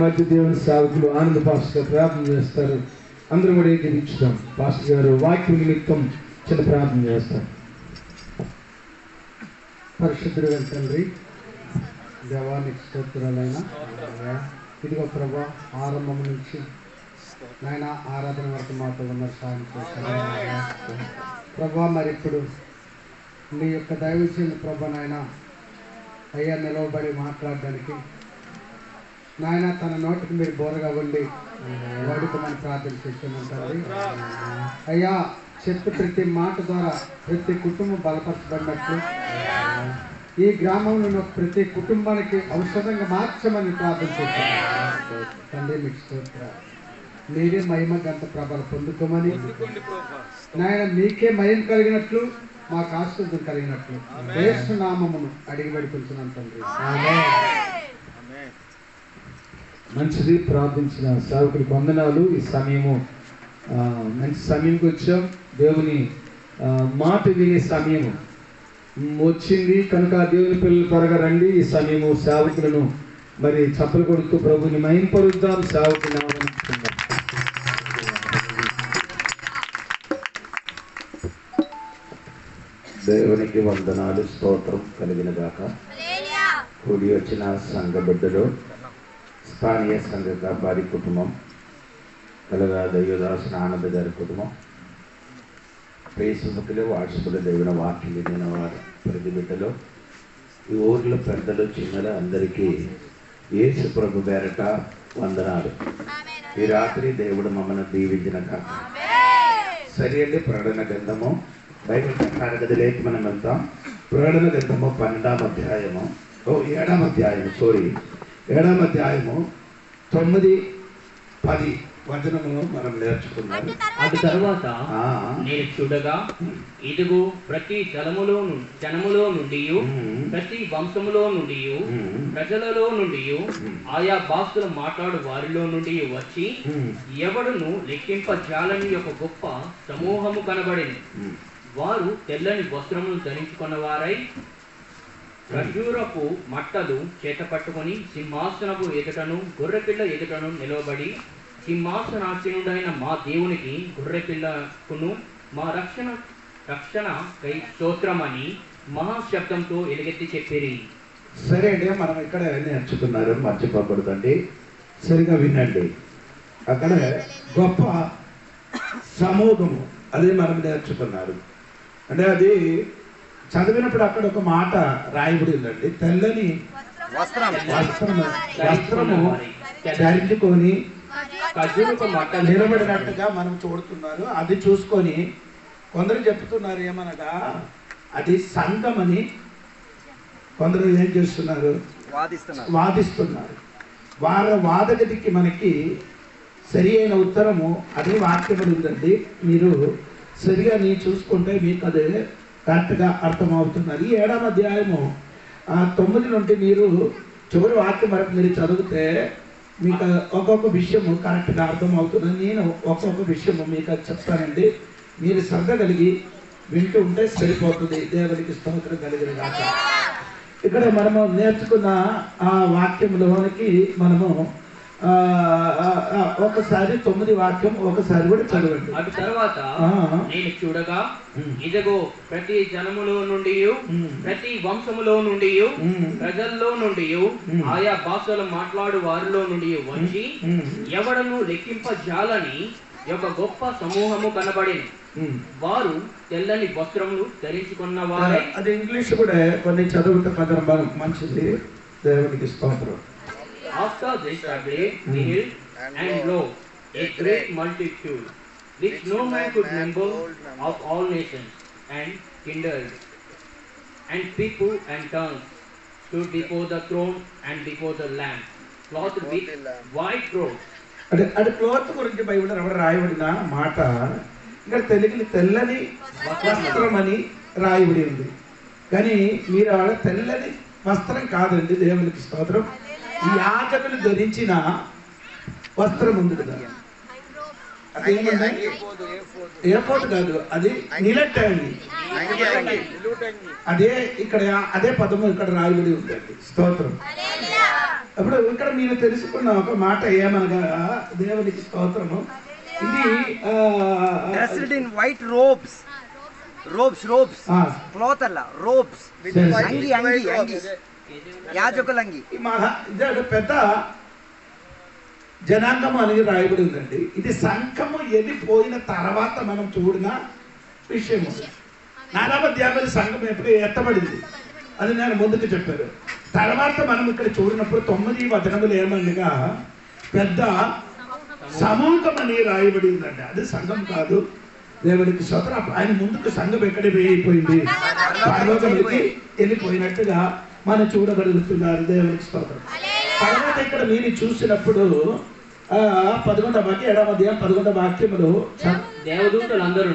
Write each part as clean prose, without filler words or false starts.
మధ్య దేవుని సేవకులు ఆనంద పాస్టర్ ప్రార్థన చేస్తారు. అందరూ కూడా ఏకీభవించుదాం. పాస్టర్ గారు వాక్యం నిమిత్తం చిన్న ప్రార్థన చేస్తారు. పరిశుద్ధుడు తండ్రి, దేవానికి స్తోత్రాలైనా ఇదిగో ప్రభా, ఆరంభం నుంచి నాయన ఆరాధన వరకు మాతో ఉన్న సాయం చేశాను ప్రభా. మరి ఇప్పుడు నీ యొక్క దైవజన ప్రభా నాయన అయ్యా నిలవబడి మాట్లాడడానికి నాయన తన నోటికి మీరు బోరగా ఉండి వాడుకోమని ప్రార్థన చేసేమంటారు అయ్యా. చెప్పు ప్రతి మాట ద్వారా ప్రతి కుటుంబం బలపరచబడినట్లు ఈ గ్రామంలో ప్రతి కుటుంబానికి ఔషధంగా మార్చమని ప్రార్థన చేస్తాను తండ్రి. మీకు స్తోత్రాలు. మీరే మహిమ గంత ప్రభలు పొందుకోమని నాయన మీకే మహిమ కలిగినట్లు మాకు ఆశీర్వాదం కలిగినట్లు యేసు నామమును అడిగి పెడుతున్నాను తండ్రి. మంచిది. ప్రార్థించిన సేవకుడికి వందనాలు. ఈ సమయము మంచి సమయంకి వచ్చాం. దేవుని మాట వినే సమయము వచ్చింది కనుక దేవుని పిల్లలు త్వరగా రండి. ఈ సమయము సేవకులను మరి చప్పలు కొడుతూ ప్రభుని మహింపరుద్దాం. సేవకుని ఆహ్వానిస్తున్నాం. దేవునికి వందనాలు, స్తోత్రం కలిగిన గాక. కూడి వచ్చిన సంఘ బిడ్డలు, స్థానియ సంఘ వారి కుటుంబం, కలగా దైవదాసన ఆనంద గారి కుటుంబం, ఫేస్బుక్లో వాట్సాప్లో దేవుని వాక్యం వినిన వారు ప్రతి బిడ్డలు, ఈ ఊర్లో పెద్దలు చిన్నలు అందరికీ యేసు ప్రభు పేరట వందనాలు. ఈ రాత్రి దేవుడు మమ్మల్ని దీవించిన కాక. సరి అండి. ప్రకటన గ్రంథము బైబిల్ ప్రకారం గదిలోకి మనం వెళ్తాం. ప్రకటన గ్రంథము 12వ అధ్యాయము 7వ అధ్యాయము 7వ అధ్యాయము 9, 10 వచనమును మనం నేర్చుకున్నాం. అటు తర్వాత నేను చూడగా ఇదిగో ప్రతి జనములో నుండి ప్రతి వంశములో నుండి ప్రజలలో నుండి ఆయా భాషలు మాట్లాడు వారిలో నుండి వచ్చి ఎవడును లెక్కింపజాలని ఒక గొప్ప సమూహము కనబడింది. వారు తెల్లని వస్త్రములు ధరించుకున్న వారై ఖర్జూరపు మట్టలు చేత పట్టుకొని సింహాసనపు ఎదుటను గొర్రెపిల్ల ఎదుటను నిలవబడి, సింహాసనాసీనుడైన మా దేవునికి గొర్రెపిల్లకును మా రక్షణ కై స్తోత్రమని మహాశబ్దంతో ఎలుగెత్తి చెప్పిరి. సరే అండి. మనం ఇక్కడ నేర్చుకున్నారు, మర్చిపోకూడదండి. సరిగా వినండి. అక్కడ గొప్ప సమూహము అది మనం నేర్చుకున్నారు. అంటే అది చదివినప్పుడు అక్కడ ఒక మాట రాయబడిందండి. తెల్లని వస్త్రము ధరించుకొని నిలబడినట్టుగా మనం చూడుతున్నారు. అది చూసుకొని కొందరు చెప్తున్నారు ఏమనగా అది సంఘమని. కొందరు ఏం చేస్తున్నారు? వాదిస్తున్నారు. వాళ్ళ వాదగతికి మనకి సరి అయిన ఉత్తరము అది వాక్యములు ఉందండి. మీరు సరిగా చూసుకుంటే మీకు అదే కరెక్ట్గా అర్థమవుతున్నారు. ఈ 7వ అధ్యాయము 9 నుండి మీరు చివరి వాక్యం వరకు మీరు చదివితే మీకు ఒక్కొక్క విషయము కరెక్ట్గా అర్థమవుతుంది. నేను ఒక్కొక్క విషయము మీకు చెప్తానండి. మీరు శ్రద్ధ కలిగి వింటూ ఉంటే సరిపోతుంది. దేవునికి స్తోత్రం కలిగిన కాక. ఇక్కడ మనము నేర్చుకున్న ఆ వాక్యంలోనికి మనము ఒకసారి 9 వాక్యం ఒకసారి కూడా చదవండి. అటు తర్వాత నేను చూడగా ఇదిగో ప్రతి జనములో నుండి ప్రతి వంశములో నుండి ప్రజల్లో నుండి ఆయా భాషలు మాట్లాడు వారిలో నుండి వచ్చి ఎవడను లెక్కింపజాలని ఒక గొప్ప సమూహము కనబడింది. వారు తెల్లని వస్త్రములు ధరించుకున్న వారే. అది ఇంగ్లీష్ కూడా కొన్ని చదువుతా కదరం మంచిది. దేవునికి స్తోత్రం. After this I beheld, and lo, a great multitude, which no man could number, of all nations, and kindreds, and people, and tongues, stood before the throne and before the Lamb, clothed with white robes. అది cloth గురించి Bible ఎవరు రాయబడిన మాట ఇక్కడ తెల్లని వస్త్రం అని రాయబడి ఉంది. కానీ మీరు ఆడ తెల్లని వస్త్రం కాదండి. దేవునికి స్తోత్రం. ఈ యాజకులు ధరించిన వస్త్రం ఉంది కదా, అది ఏపోదు కాదు, అది నిలట్టండి. అదే ఇక్కడ అదే పదము ఇక్కడ రాయబడి ఉందండి. స్తోత్రం. ఇప్పుడు ఇక్కడ మీరు తెలుసుకున్న ఒక మాట ఏమనగా దేవునికి స్తోత్రము, ఇది వైట్ రోబ్స్ క్లాత్ అಲ್ಲ రోబ్స్ అంగి యాజకులంగి. ఇది పెద్ద జనాంగము అనేది రాయబడి ఉందండి. ఇది సంఘము వెళ్ళిపోయిన తర్వాత మనం చూడిన విషయము. 4వ అధ్యాయంలో సంఘం ఎప్పుడు ఎత్తబడింది అది నేను ముందుకు చెప్పాను. తర్వాత మనం ఇక్కడ చూడినప్పుడు 9 వచనములు ఏమనగా పెద్ద సమూహం అని రాయబడి ఉందండి. అది సంఘం కాదు. దేవుడికి స్తోత్రం. ఆయన ముందుకు సంఘం ఎక్కడ అయిపోయింది, పరలోకానికి వెళ్ళిపోయినట్టుగా మనం చూడగలుగుతున్నారు. దేవుడికి స్తోత్రం. తర్వాత ఇక్కడ మీరు చూసినప్పుడు 11వ వాక్యం 7వ అధ్యాయం 11వ వాక్యములు దేవదూతలందరూ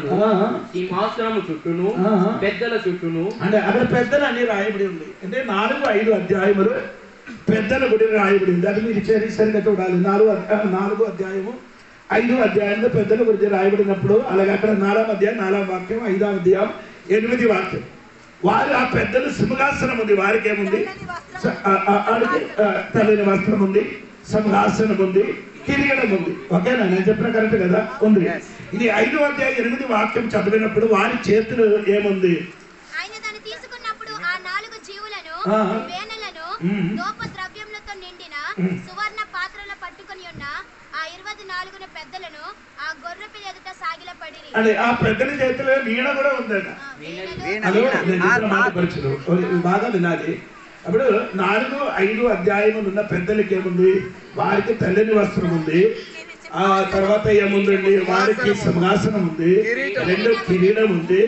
సింహాసనము చుట్టూను పెద్దల చుట్టూను, అంటే అక్కడ పెద్దలు అని రాయబడి ఉంది. అంటే 4-5 అధ్యాయములు పెద్దల గుడి రాయబడి ఉంది. అది మీరు సరిగా చూడాలి. 4 అధ్యాయము 5 అధ్యాయంలో పెద్దల గురించి రాయబడినప్పుడు అలాగే అక్కడ 4వ అధ్యాయం 4వ వాక్యం 5వ అధ్యాయం 8వ వాక్యం వారు ఆ పెద్దలు సింహాసనం ఉంది. వారికి ఏముంది? తెల్లని వస్త్రం ఉంది, సింహాసనం ఉంది, కిరీటం ఉంది. ఓకేనా? నేను చెప్పిన కరెక్ట్ కదా? ఉంది. ఇది 5వ అధ్యాయం 8వ వాక్యం చదివినప్పుడు వారి చేతులు ఏముంది? ఆయన దాన్ని తీసుకున్నప్పుడు ఆ 4 జీవులను వేనలను ధూప ద్రవ్యములతో నిండిన సువర్ణ పాత్రల పట్టుకొని ఉన్న ఆ 24 పెద్దలను ఆ గొర్రెపిల్ల ఎదుట సాగిలపడిరి. అంటే ఆ పెద్దల చేతిలో వీణ కూడా ఉందట. బాగా వినాలి. అప్పుడు 4-5 అధ్యాయములు ఉన్న పెద్దలకి ఏముంది? వారికి తెల్లని వస్త్రం ఉంది. ఆ తర్వాత ఏముందండి? వారికి సింహాసనం ఉంది, 2 కిరీటం ఉంది,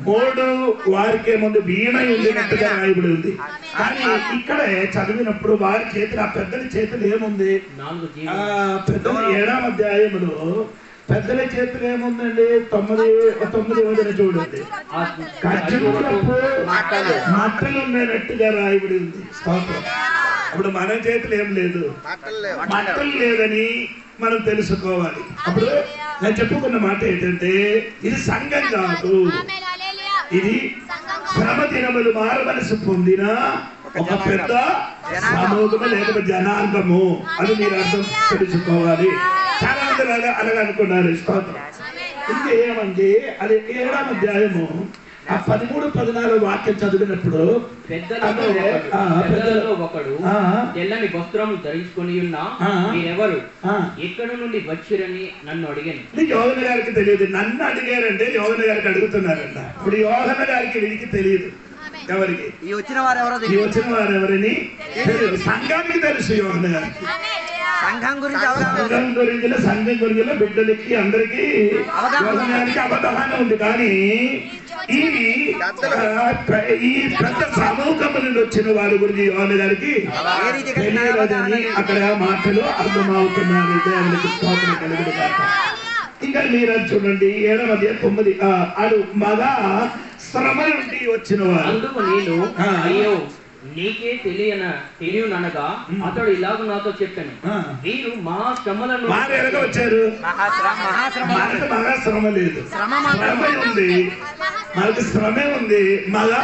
3 వారికి ఏముంది? వీణ ఉండినట్టుగా రాయబడి ఉంది. కానీ ఇక్కడ చదివినప్పుడు వారి చేతులు ఆ పెద్దల చేతులు ఏముంది? పెద్దల 7వ అధ్యాయములో పెద్దల చేతులు ఏముందండి? 9 వదిన చూడండి. ఖర్జూరపు మట్టలు ఉన్నట్టుగా రాయబడి ఉంది. స్తోత్రం. అప్పుడు మన చేతులు ఏం లేదు, మట్టలు లేదని మనం తెలుసుకోవాలి. అప్పుడు నేను చెప్పుకున్న మాట ఏంటంటే ఇది సంఘం కాదు, ఇది శ్రమ దినములు మారమనసు పొందిన ఒక పెద్ద సమూహము లేకపోతే జనాంగము. అది మీరు అర్థం తెలుసుకోవాలి. చాలా మంది అలాగే అనుకున్నారు. స్తోత్రం. ఇంకా ఏమండి? అది 7వ అధ్యాయము 13-14 వాక్యం చదివినప్పుడు పెద్దలలో ఒకడు తెల్లని వస్త్రము ధరించుకొని ఉన్న మీరెవరు, ఎక్కడ నుండి వచ్చిరని నన్ను అడిగాను. యోహన గారికి తెలియదు. నన్ను అడిగారంటే యోహన గారికి అడుగుతున్నారంట. ఇప్పుడు యోహన గారికి వీరికి తెలియదు. ఎవరికి? ఈ వచ్చిన వారు ఎవరని తెలియదు. సంఘానికి తెలుసు. యోహన గారికి సంఘం గురించి బిడ్డలకి అందరికి అవగాహన ఉంది. కానీ ఈ పెద్ద సమూహము నుండి వచ్చిన వారి గురించి యోహన గారికి తెలియదని అక్కడ మాటలు అర్థమవుతున్నారు. దేవునికి స్తోత్రం కలుగును గాక. ఇంకా మీరు చూడండి 7వ అధ్యాయం 9 ఆడు మగ శ్రమ నుండి వచ్చిన వారు. అందుకు నేను అయ్యో నీకే తెలియననగా అతడు ఇలాగ నాతో చెప్పాను, వీరు మహాశ్రమలను వచ్చారు. మహాశ్రమ లేదు, శ్రమే ఉంది. మనకు శ్రమే ఉంది, మగా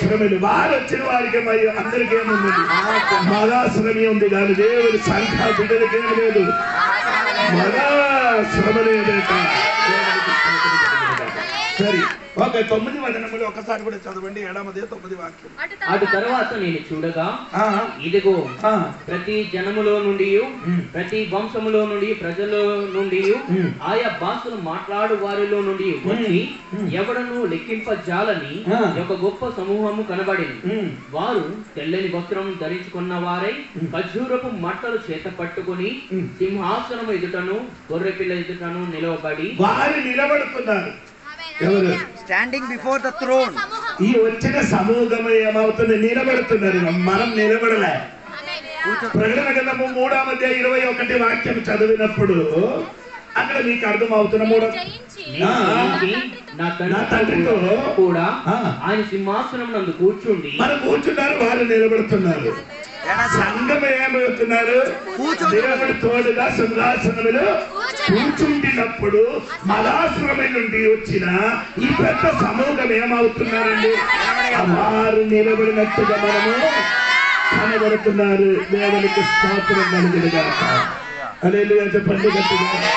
శ్రమలు. వారు వచ్చిన వారికి మరి అందరికీ ఏముంది? మగా శ్రమే ఉంది. కానీ దేవుడి సంఘ బిడ్డలకి ఏమి లేదు, మగా శ్రమ లేదు. సరే, ఓకే. 9 వచనములు ఒకసారి కూడా చదవండి. 7వ అధ్యాయం 9వ వాక్యం. అటు తర్వాత నేను చూడగా ఇదిగో ప్రతి జనములో నుండి, ప్రతి వంశములో నుండి, ప్రజల నుండి, ఆయా భాషలు మాట్లాడు వారిలో నుండి వచ్చి ఎవడను లెక్కింపజాలని ఒక గొప్ప సమూహము కనబడింది. వారు తెల్లని వస్త్రం ధరించుకున్న వారై ఖర్జూరపు మట్టలు చేత పట్టుకుని సింహాసనం ఎదుటను గొర్రెపిల్ల ఎదుటను నిలవబడి వారు నిలబడుతున్నారు. ఎవరు? Standing before the throne. ఈ వచ్చిన సమూహం ఏమవుతుంది? నిలబడుతున్నారు. మనం నిలబడలే. ప్రకటన గ్రంథము 3వ అధ్యాయం 21 వాక్యం చదివినప్పుడు అక్కడ మీకు అర్థమవుతున్న నా తండ్రితో కూడా ఆయన సింహాసనం నందు కూర్చుండి మనం కూర్చున్నారు. వారు నిలబడుతున్నారు. సంఘం ఏమవుతున్నారు? దేవుడి తోడుగా సింహాసనములు కూర్చుంటున్నప్పుడు మలాశ్రమ నుండి వచ్చిన ఈ పెద్ద సమూహం ఏమవుతున్నారండి? వారు నిలబడినట్టుగా మనము కనబడుతున్నారు. దేవునికి స్తోత్రం కలుగునుగాక. హల్లెలూయా చెప్పండి గట్టిగా.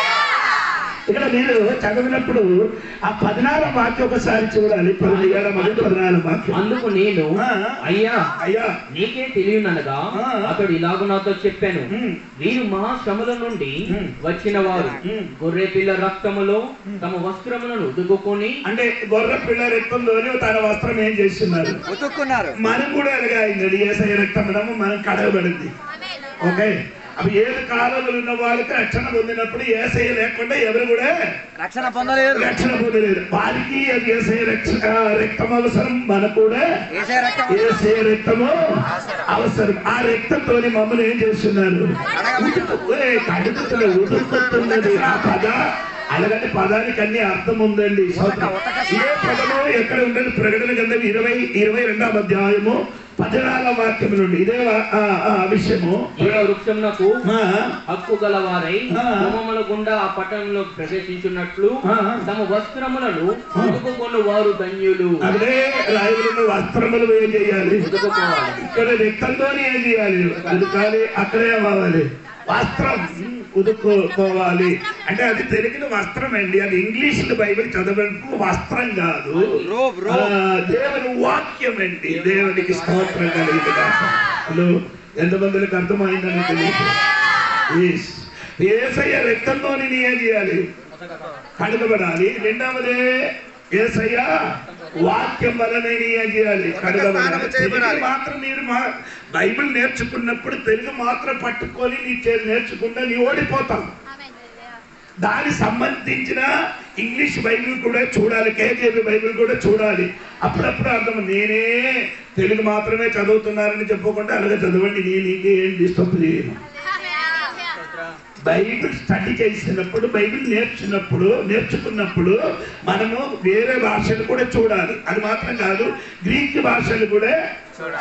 ఇక్కడ మీరు చదివినప్పుడు ఆ 14వ వాక్యం ఒకసారి చూడాలి. 14వ వాక్యం. అందుకు నేను అయ్యా అయ్యా నీకే తెలియనగా అతడు ఇలాగ నాతో చెప్పాను, వీరు మహాశ్రమల నుండి వచ్చిన వారు గొర్రె పిల్ల రక్తములో తమ వస్త్రములను ఉదుకుని, అంటే గొర్రె పిల్ల రక్తంలోనే తన వస్త్రం ఏం చేస్తున్నారు, ఉతుక్కున్నారు. మనం కూడా అలాగే అయింది. యేసయ్య రక్తం మనం కడగబడింది. ఓకే, అవి 7 కాలంలో ఉన్న వాళ్ళకి రక్షణ పొందినప్పుడు యేసయ్య లేకుండా ఎవరు కూడా రక్షణ పొందలేదు. వారికి అది యేసయ్య రక్తం అవసరం, మనకు కూడా యేసయ్య రక్తము అవసరం. ఆ రక్తంతో మమ్మల్ని ఏం చేస్తున్నారు, ఉదుకుతున్నది. ఆ పద అలాగంటే పదానికి అన్ని అర్థం ఉందండి. ఏ పదము ఎక్కడ ఉండండి. ప్రకటన గ్రంథం 22వ అధ్యాయము 14వ వాక్యం నుండి ఇదే విషయము. వృక్షమునకు హక్కు గలవారై హోమముల గుండా ఆ పట్టణంలో ప్రవేశించున్నట్లు తమ వస్త్రములను ఉతుకుకొని వారు ధన్యులు. అదే రాయులను వస్త్రములు ఏం చేయాలి, ఇక్కడ రక్తంతో ఏం చేయాలి, ఉదకాలి. అక్కడే అవ్వాలి, వస్త్రం ఉదుకోవాలి. అంటే అది తెలుగులో వస్త్రం అండి. అది ఇంగ్లీష్ బైబిల్ చదవడానికి వస్త్రం కాదు, దేవుని వాక్యం అండి. దేవునికి స్తోత్రం కలిగిన. ఎంతమందికి అర్థమైందని తెలియదు. యేసయ్య రక్తంతో ఏం చేయాలి, కడగబడాలి. రెండవదే యేసయ్య వాక్యం వలన ఏం చేయాలి, కడగబడాలి. తెలుగు మాత్రం మీరు బైబిల్ నేర్చుకున్నప్పుడు తెలుగు మాత్రం పట్టుకొని నీ నేర్చుకుంటే నీ ఓడిపోతావు. దానికి సంబంధించిన ఇంగ్లీష్ బైబిల్ కూడా చూడాలి, కేజీబీ బైబిల్ కూడా చూడాలి. అప్పుడప్పుడు అర్థం. నేనే తెలుగు మాత్రమే చదువుతున్నారని చెప్పకుండా అలాగే చదవండి, నీకే ఏం డిస్టర్బ్ చేయను. బైబిల్ స్టడీ చేసినప్పుడు, బైబిల్ నేర్చుకున్నప్పుడు మనము వేరే భాషలు కూడా చూడాలి. అది మాత్రం కాదు, గ్రీక్ భాషలు కూడా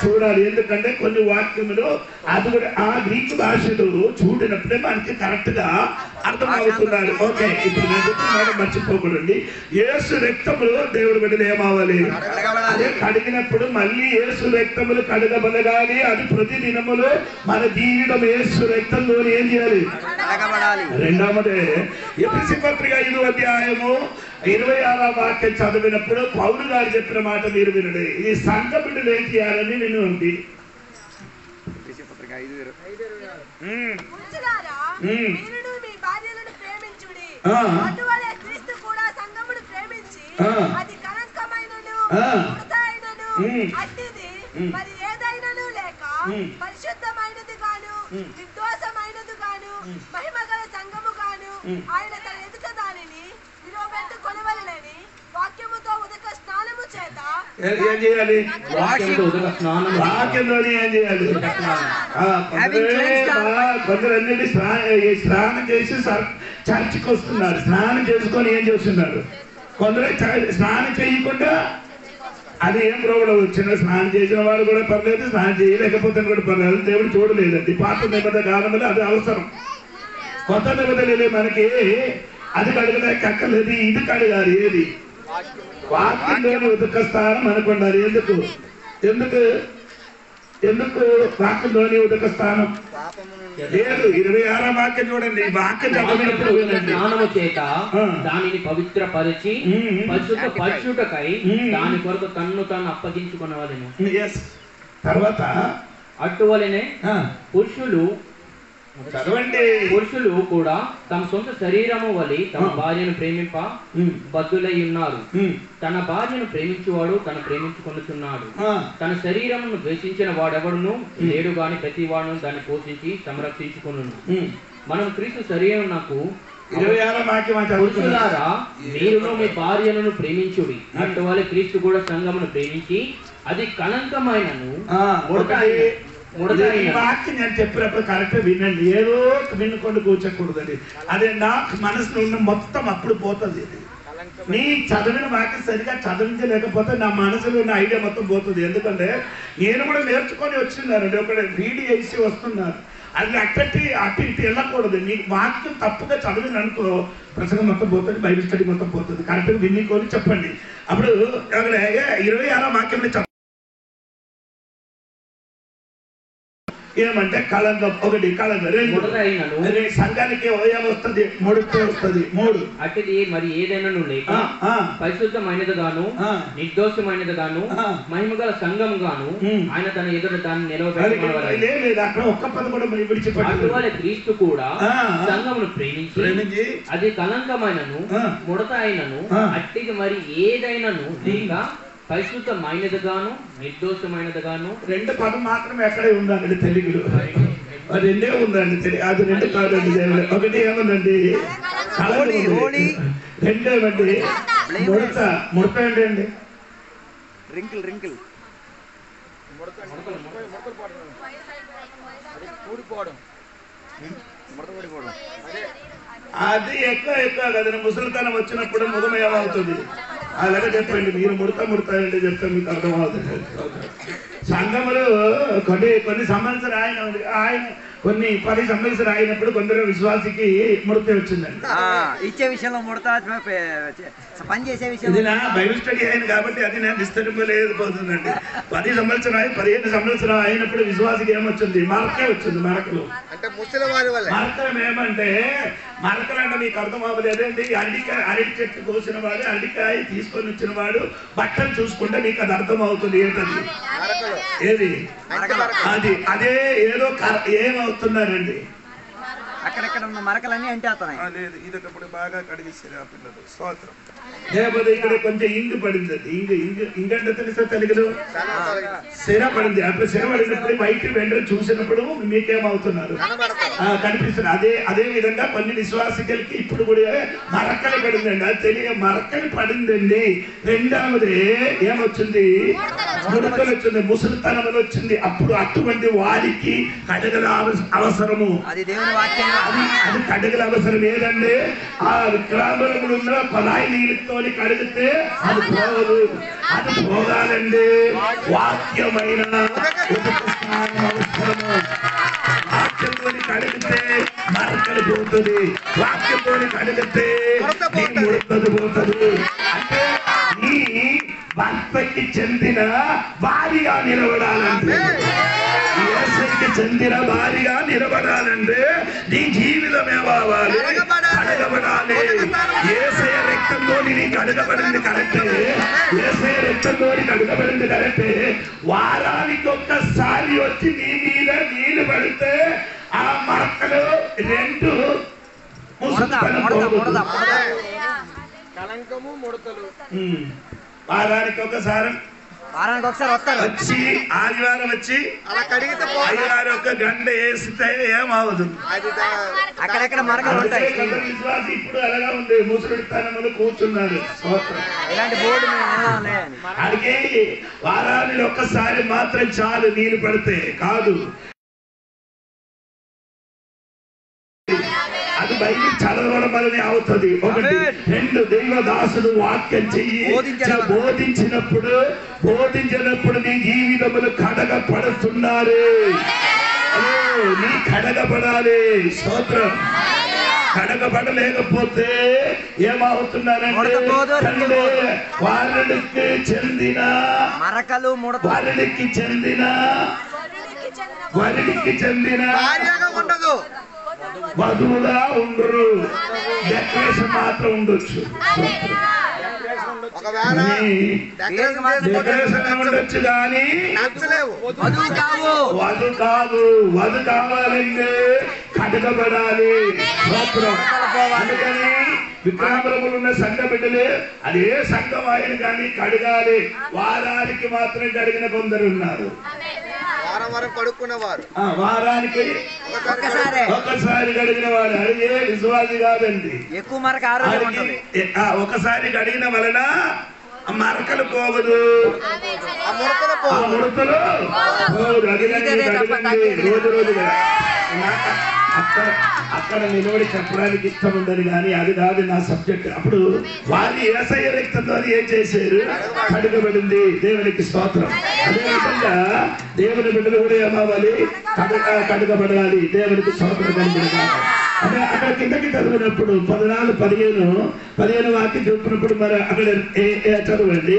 చూడాలి. ఎందుకంటే కొన్ని వాక్యములు అది కూడా ఆ గ్రీక్ భాషలు చూడినప్పుడే మనకి కరెక్ట్ గా అర్థమవుతున్నారు. ఓకే, ఇప్పుడు నేను మాట మర్చిపోకూడదండి. యేసు రక్తములు దేవుడి బిడ్డలు ఏమవ్వాలి, అదే కడిగినప్పుడు మళ్ళీ యేసు రక్తములు కడగబడగాలి. అది ప్రతి దినములు మన జీవితం యేసు రక్తంలో ఏం చేయాలి, రెండవదే ఎఫెసీ పత్రిక 5వ అధ్యాయము 26వ వాక్యం చదివినప్పుడు పౌలు గారు చెప్పిన మాట మీరు వినండి. ఈ సంఘ బిడ్డలు ఏం చేయాలని నేను ఉంది. పరిశుద్ధమైనది గాను నిర్దోషమైనది గాను మహిమగల సంఘము గాను ఆయన తన ఎదుట దానిని నిలబెట్టు కొనవలెనని వాక్యముతో ఉదక స్నానము చేత ఏం చేయాలి, వాక్యంలో ఏం చేయాలి. కొందరన్నిటి స్నానం చేసి చర్చికి వస్తున్నారు, స్నానం చేసుకొని ఏం చేస్తున్నారు. కొందరు స్నానం చేయకుండా అది ఏం ప్రాబ్లం వచ్చినా స్నానం చేసిన వారు కూడా పర్లేదు, స్నానం చేయలేకపోతే కూడా పర్లేదు. దేవుడు చూడలేదండి. పాత నిబంధన కాలంలో అది అవసరం. కొత్త నిబంధనలు మనకి అది కడగలేక అక్కర్లేదు, ఇది కడగాలి. ఏది వాక్యంలోని ఉదక స్థానం అనుకున్నారు. ఎందుకు వాక్యంలోని ఉదక స్థానం లేదు. 26వ వాక్యం చూడండి. వాక్యం చదివినప్పుడు జ్ఞానము చేత దానిని పవిత్రపరిచి పరిశుద్ధపరచుటకై దాని కొరకు తన్ను తాను అప్పగించుకున్నవాళ్ళను. తర్వాత అటువలనే పురుషులు కూడా తమ సొంత శరీరము వలె తమ భార్యను ప్రేమింప బద్దులై ఉన్నారు. తన భార్యను ప్రేమించువాడు తను ప్రేమించుకొనుచున్నాడు. తన శరీరమును ద్వేషించిన వాడెవడును లేడు గాని ప్రతి వాడును దాన్ని పోషించి సంరక్షించుకొను. మనం క్రీస్తు శరీరమునకు 26వ వాక్యం పురుషులారా మీరును మీ భార్యలను ప్రేమించుడి. అటువలే క్రీస్తు కూడా సంఘమును ప్రేమించి అది కళంకమైనను వాక్యం నేను చెప్పినప్పుడు కరెక్ట్ వినండి. ఏదో వినుకొని కూర్చోకూడదండి. అదే నాకు మనసులో ఉన్న మొత్తం అప్పుడు పోతుంది. నీ చదివిన వాక్యం సరిగా చదివించలేకపోతే నా మనసులో ఉన్న ఐడియా మొత్తం పోతుంది. ఎందుకంటే నేను కూడా నేర్చుకొని వచ్చిన్నానండి. ఒక వీడియో వేసి వస్తున్నారు. అది అటు ఇటు వెళ్ళకూడదు. నీ వాక్యం తప్పుగా చదివిన అనుకో ప్రసంగం మొత్తం పోతుంది, బైబిల్ స్టడీ మొత్తం పోతుంది. కరెక్ట్గా వినుకొని చెప్పండి. అప్పుడు అక్కడ 26వ వాక్యం ఏమంటే కళంకం, ఒకటి కళంకం, రెండు సంఘానికి ఏమొస్తుంది, ముడత వస్తుంది, మూడు అట్టిది మరి ఏదైనా లేక పరిశుద్ధమైనదిగాను నిర్దోషమైనదిగాను మహిమగల సంఘం గాను ఆయన తన ఎదుట దాన్ని నిలవబెట్టలేదు. అక్కడ ఒక్క పద కూడా విడిచిపెట్టాలి. క్రీస్తు కూడా సంఘమును ప్రేమించి అది కలంకమైనను ముడత అయినను అట్టిది మరి ఏదైనాను లేక పరిశుద్ధమైనదిగాను నిర్దోషమైనదిగాను. రెండు పదం మాత్రమే ఎక్కడే ఉందండి తెలుగులో, రెండే ఉందండి. అది రెండు కాదండి. ఒకటి ఏముందండి కళంకం, రెండేమండి ముడత. ముడత ఏంటండి? రింకిల్ అది ఎక్కువ కదండి. ముసలితనం వచ్చినప్పుడు ముఖం ఏమవుతుంది అలాగే చెప్పండి. మీరు ముడతాయండి చెప్తే మీకు అర్థమవుతుంది. సంఘములు కొన్ని సంవత్సరాలు ఆయన కొన్ని 10 సంవత్సరాలు అయినప్పుడు కొందరు విశ్వాసికి ముడత వచ్చిందండి. ఇచ్చే విషయంలో ముడత, పని చేసే విషయం. ఇది నా బైబిల్ స్టడీ అయింది కాబట్టి అది నేను విస్తరింపలేదు పోతుందండి. 10 సంవత్సరాలు 15 సంవత్సరాలు అయినప్పుడు విశ్వాసికి ఏమొచ్చింది? మరకే వచ్చింది. మరకలు అంటే ముసలి వారి వల్ల. మరకలం ఏమంటే మరకలు అంటే మీకు అర్థం అవ్వలేదండి. అరటి చెట్టు కోసిన వాడు, అరటికాయ తీసుకొని వచ్చిన వాడు బట్టలు చూసుకుంటే మీకు అది అర్థం అవుతుంది. ఏంటది? ఏది? అది అదే ఏదో ఏమవుతున్నారండి అక్కడెక్కడ ఉన్న మరకలన్నీ అంటే అవుతున్నాయి. లేదు, ఇది ఒకప్పుడు బాగా కడిగిస్తారు ఆ పిల్లలు. స్తోత్రం. లేకపోతే ఇక్కడ కొంచెం ఇంగు పడింది. ఇంగంటే తెలుసా తెలుగులో? సిర పడింది. అప్పుడు సిర పడినప్పుడు బయట వెంటనే చూసినప్పుడు మీకేమవుతున్నారు? కనిపిస్తున్నారు. అదే విధంగా కొన్ని విశ్వాసికలకి ఇప్పుడు కూడా మరకలు పడిందండి. అది తెలియ మరకలు పడిందండి. రెండవది ఏమొచ్చింది? ముడతలు వచ్చింది, ముసలితనములు వచ్చింది. అప్పుడు అటువంటి వారికి కడగల అవసరము. అది దేవుని వాక్యం. అది కడగల అవసరం ఏదండి? ఆ విక్రాంబరములు ఉన్న కొలాయి నీళ్ళతో కడిగితే అది పోదు. అది పోగాలండి వాక్యమైన అవసరము. వాక్యంతో కడిగితే మరకలు పోతుంది. వాక్యంతో కడిగితే ముడతలు పోతుంది. అంటే నీ భర్తకి చెందిన భార్యగా నిలబడాలంటే, యేసుకి చెందిన భార్యగా నిలబడాలంటే నీ జీవితం ఏమవ్వాలి? కడగబడాలి. యేసయ్య రక్తంతో నీకు అడగబడింది కరెక్టే. యేసయ్య రక్తంతో అడగబడింది కరెక్టే. వారానికి ఒక్కసారి వచ్చి నీ మీద నీళ్లు పడితే ఆ మరకలు రెండు కలంకము ముడతలు వారానికి ఒకసారి వస్తారు. వచ్చి ఆదివారం వచ్చి అలా కడిగితే ఆదివారం ఒక గంట వేస్తే ఏమవుతుంది? అక్కడెక్కడ మరకలు ఉంటాయి. విశ్వాసం ఇప్పుడు అలాగా ఉంది. ముసలి తనములు కూర్చున్నారు. ఇలాంటి బోర్డు అడిగే వారానికి ఒక్కసారి మాత్రం చాలు నీళ్లు పడితే కాదు. అది బైబిల్ చదవడం వల్లనే అవుతుంది. ఒకటి. రెండు, దైవదాసుడు వాక్యం చెయ్యి బోధించినప్పుడు నీ జీవితములు కడగపడుతున్నారు. నీ కడగపడాలి. స్తోత్రం. కడగబడలేకపోతే ఏమవుతున్నారంటే వారికి చెందిన మరకలు వారికి చెందిన ఉండదు. వధువుగా ఉండరు. డెకరేషన్ మాత్రం ఉండొచ్చు. డెకరేషన్ ఉండొచ్చు కానీ వధు కాదు. వధు కావాలంటే కడగబడాలి. అందుకని విక్రాంబరములు ఉన్న సంఘ బిడ్డలే అదే సంఘం ఆయన కానీ కడగాలి. వారానికి మాత్రం కడిగిన కొందరు ఉన్నారు. వారానికి ఒక్కసారి కడిగిన వాడు అడిగే విశ్వాసి కాదండి. ఎక్కువ మరక ఒకసారి కడిగిన వలన మరకలు పోగదు. ముడతలు రోజు రోజుగా అక్కడ నిలబడి చెప్పడానికి ఇష్టం ఉందని కానీ అది కాదు నా సబ్జెక్ట్. అప్పుడు వారి యేసయ్య రక్తంతో ఏం చేశారు? కడగబడింది. దేవునికి స్తోత్రం. అదేవిధంగా దేవుని బిడ్డలు కూడా ఏమవ్వాలి? కడగబడాలి. దేవునికి స్తోత్రం కలిగిన అదే అక్కడ కిందకి చదివినప్పుడు 14-15 వాక్యం చదువుతున్నప్పుడు మరి అక్కడ చదవండి.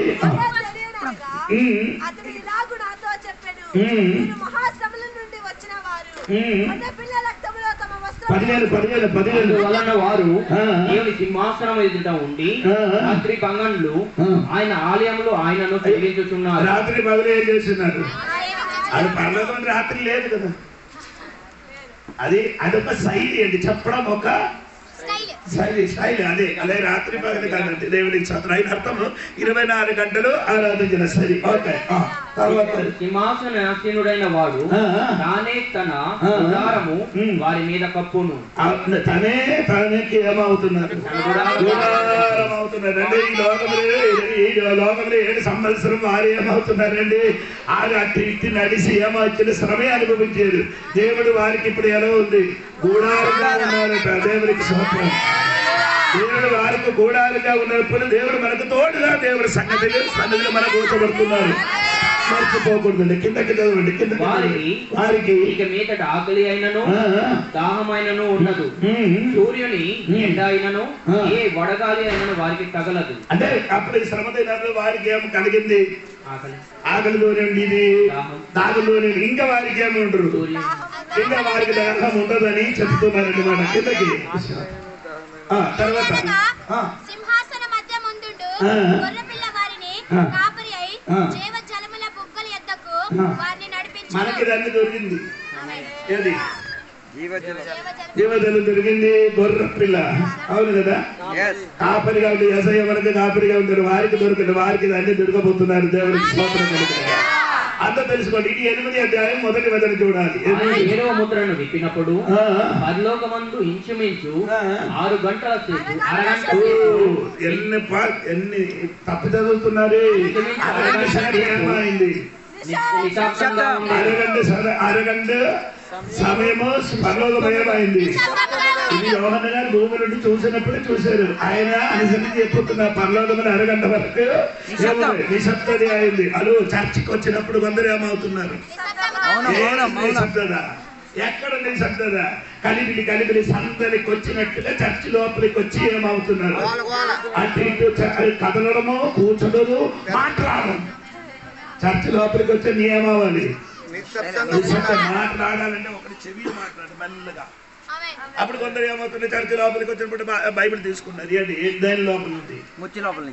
మహాశ్రమల నుండి వచ్చిన వారు గొర్రె పిల్ల రక్తములో తమ వస్త్రములు 15 వలన వారు దేవుని సింహాసనం ఎదుట ఉండి రాత్రి పగళ్ళు ఆయన ఆలయంలో ఆయనను సేవించుచున్నారు. రాత్రి పగలు ఏం చేస్తున్నారు? అది పర్లోకం రాత్రి లేదు కదా. అదొక శైలి అండి, చెప్పడం ఒక స్టైల్. అదే రాత్రి పగలు కాదండి. దేవునికి స్తోత్రం. అయిన అర్థం 24 గంటలు ఆరాధించిన సరి. ఓకే, తర్వాత సింహాసనాసీనుడైన వాడు తానే తన ఉదారము వారి మీద కప్పును. తనకి ఏమవుతున్నారు? గుడారం అవుతున్నారండి. ఈ లోకంలో 7 సంవత్సరం వారు ఏమవుతున్నారండి? అట్టి ఇట్టి నడిచి ఏమొచ్చిన శ్రమే అనుభవించారు. దేవుడు వారికి ఇప్పుడు ఎలా ఉంది? గూడారుగా ఉన్నారట. దేవుడికి స్తోత్రం. దేవుడు వారికి గూడారుగా ఉన్నప్పుడు దేవుడు మనకు తోడుగా దేవుడు సన్నిధిలో మనకు కూర్చోబడుతున్నారు. మర్చిపోకూడదండి. కిందకి చదవండి. వారికి ఇక మీదట ఆకలి అయినను దాహమైనను ఉండదు. సూర్యుని ఎండ అయినను ఏ వడగాలి అయినను వారికి తగలదు. అంటే అప్పుడు ఈ శ్రమ దినాల్లో వారికి ఏమో కలిగింది? ఆకలిలోనండి, ఇది దాహంలోనే. ఇంకా వారికి ఏమి ఉండరు, ఇంకా వారికి దాహం ఉండదని చెప్తున్నారండి మన కిందకి. తర్వాత సింహాసన మధ్య ముందుండు గొర్రెపిల్ల వారిని కాపరి అయి జీవ జలముల బుగ్గల యొద్దకు వారిని నడిపించును. మనకి దాన్ని దొరికింది. ఏది? జీవజలం దొరికింది. గొర్రె పిల్ల. అవును కదా. కాపరిగా ఉండి యెషయా వరకు కాపరిగా ఉంటారు. వారికి దొరకదు. వారికి అన్ని దొరకబోతున్నారు. దేవుడికి స్తోత్రం కలుగుతుంది. అంతా తెలుసుకోండి. ఇది 8వ అధ్యాయం మొదటి వచనం చూడాలి. 7వ ముద్రను విప్పినప్పుడు పరలోకమందు ఇంచుమించు 6 గంటల సేపు ఎన్ని తప్పు చదువుతున్నారు. ఏమైంది? అరగంట సమయము పరలోకమయమైంది. ఇది యోహన్న గారు భూమి నుండి చూసినప్పుడు చూశారు. ఆయన అనుసరించి చెప్పుతున్న పరలోకమైన అరగంట వరకు నిశ్శబ్దత అయింది. అలు చర్చికి వచ్చినప్పుడు కొందరు ఏమవుతున్నారు? నిశ్శబ్దత. ఎక్కడ నిశ్శబ్దత? కలిపిలి సందరికి వచ్చినట్టుగా చర్చి లోపలికి వచ్చి ఏమవుతున్నారు? అటు ఇటు కదలడము, కూర్చోడు, మాట్లాడడం. చర్చి లోపలికి వచ్చే నియమావళి. మాట్లాడాలంటే ఒకటి చెవి మాట్లాడు మెల్లగా. అప్పుడు కొందరు ఏమవుతుంది? చర్చి లోపలికి వచ్చినప్పుడు బైబిల్ తీసుకున్నది. అది దాని లోపల ఉంది, ముచ్చి లోపల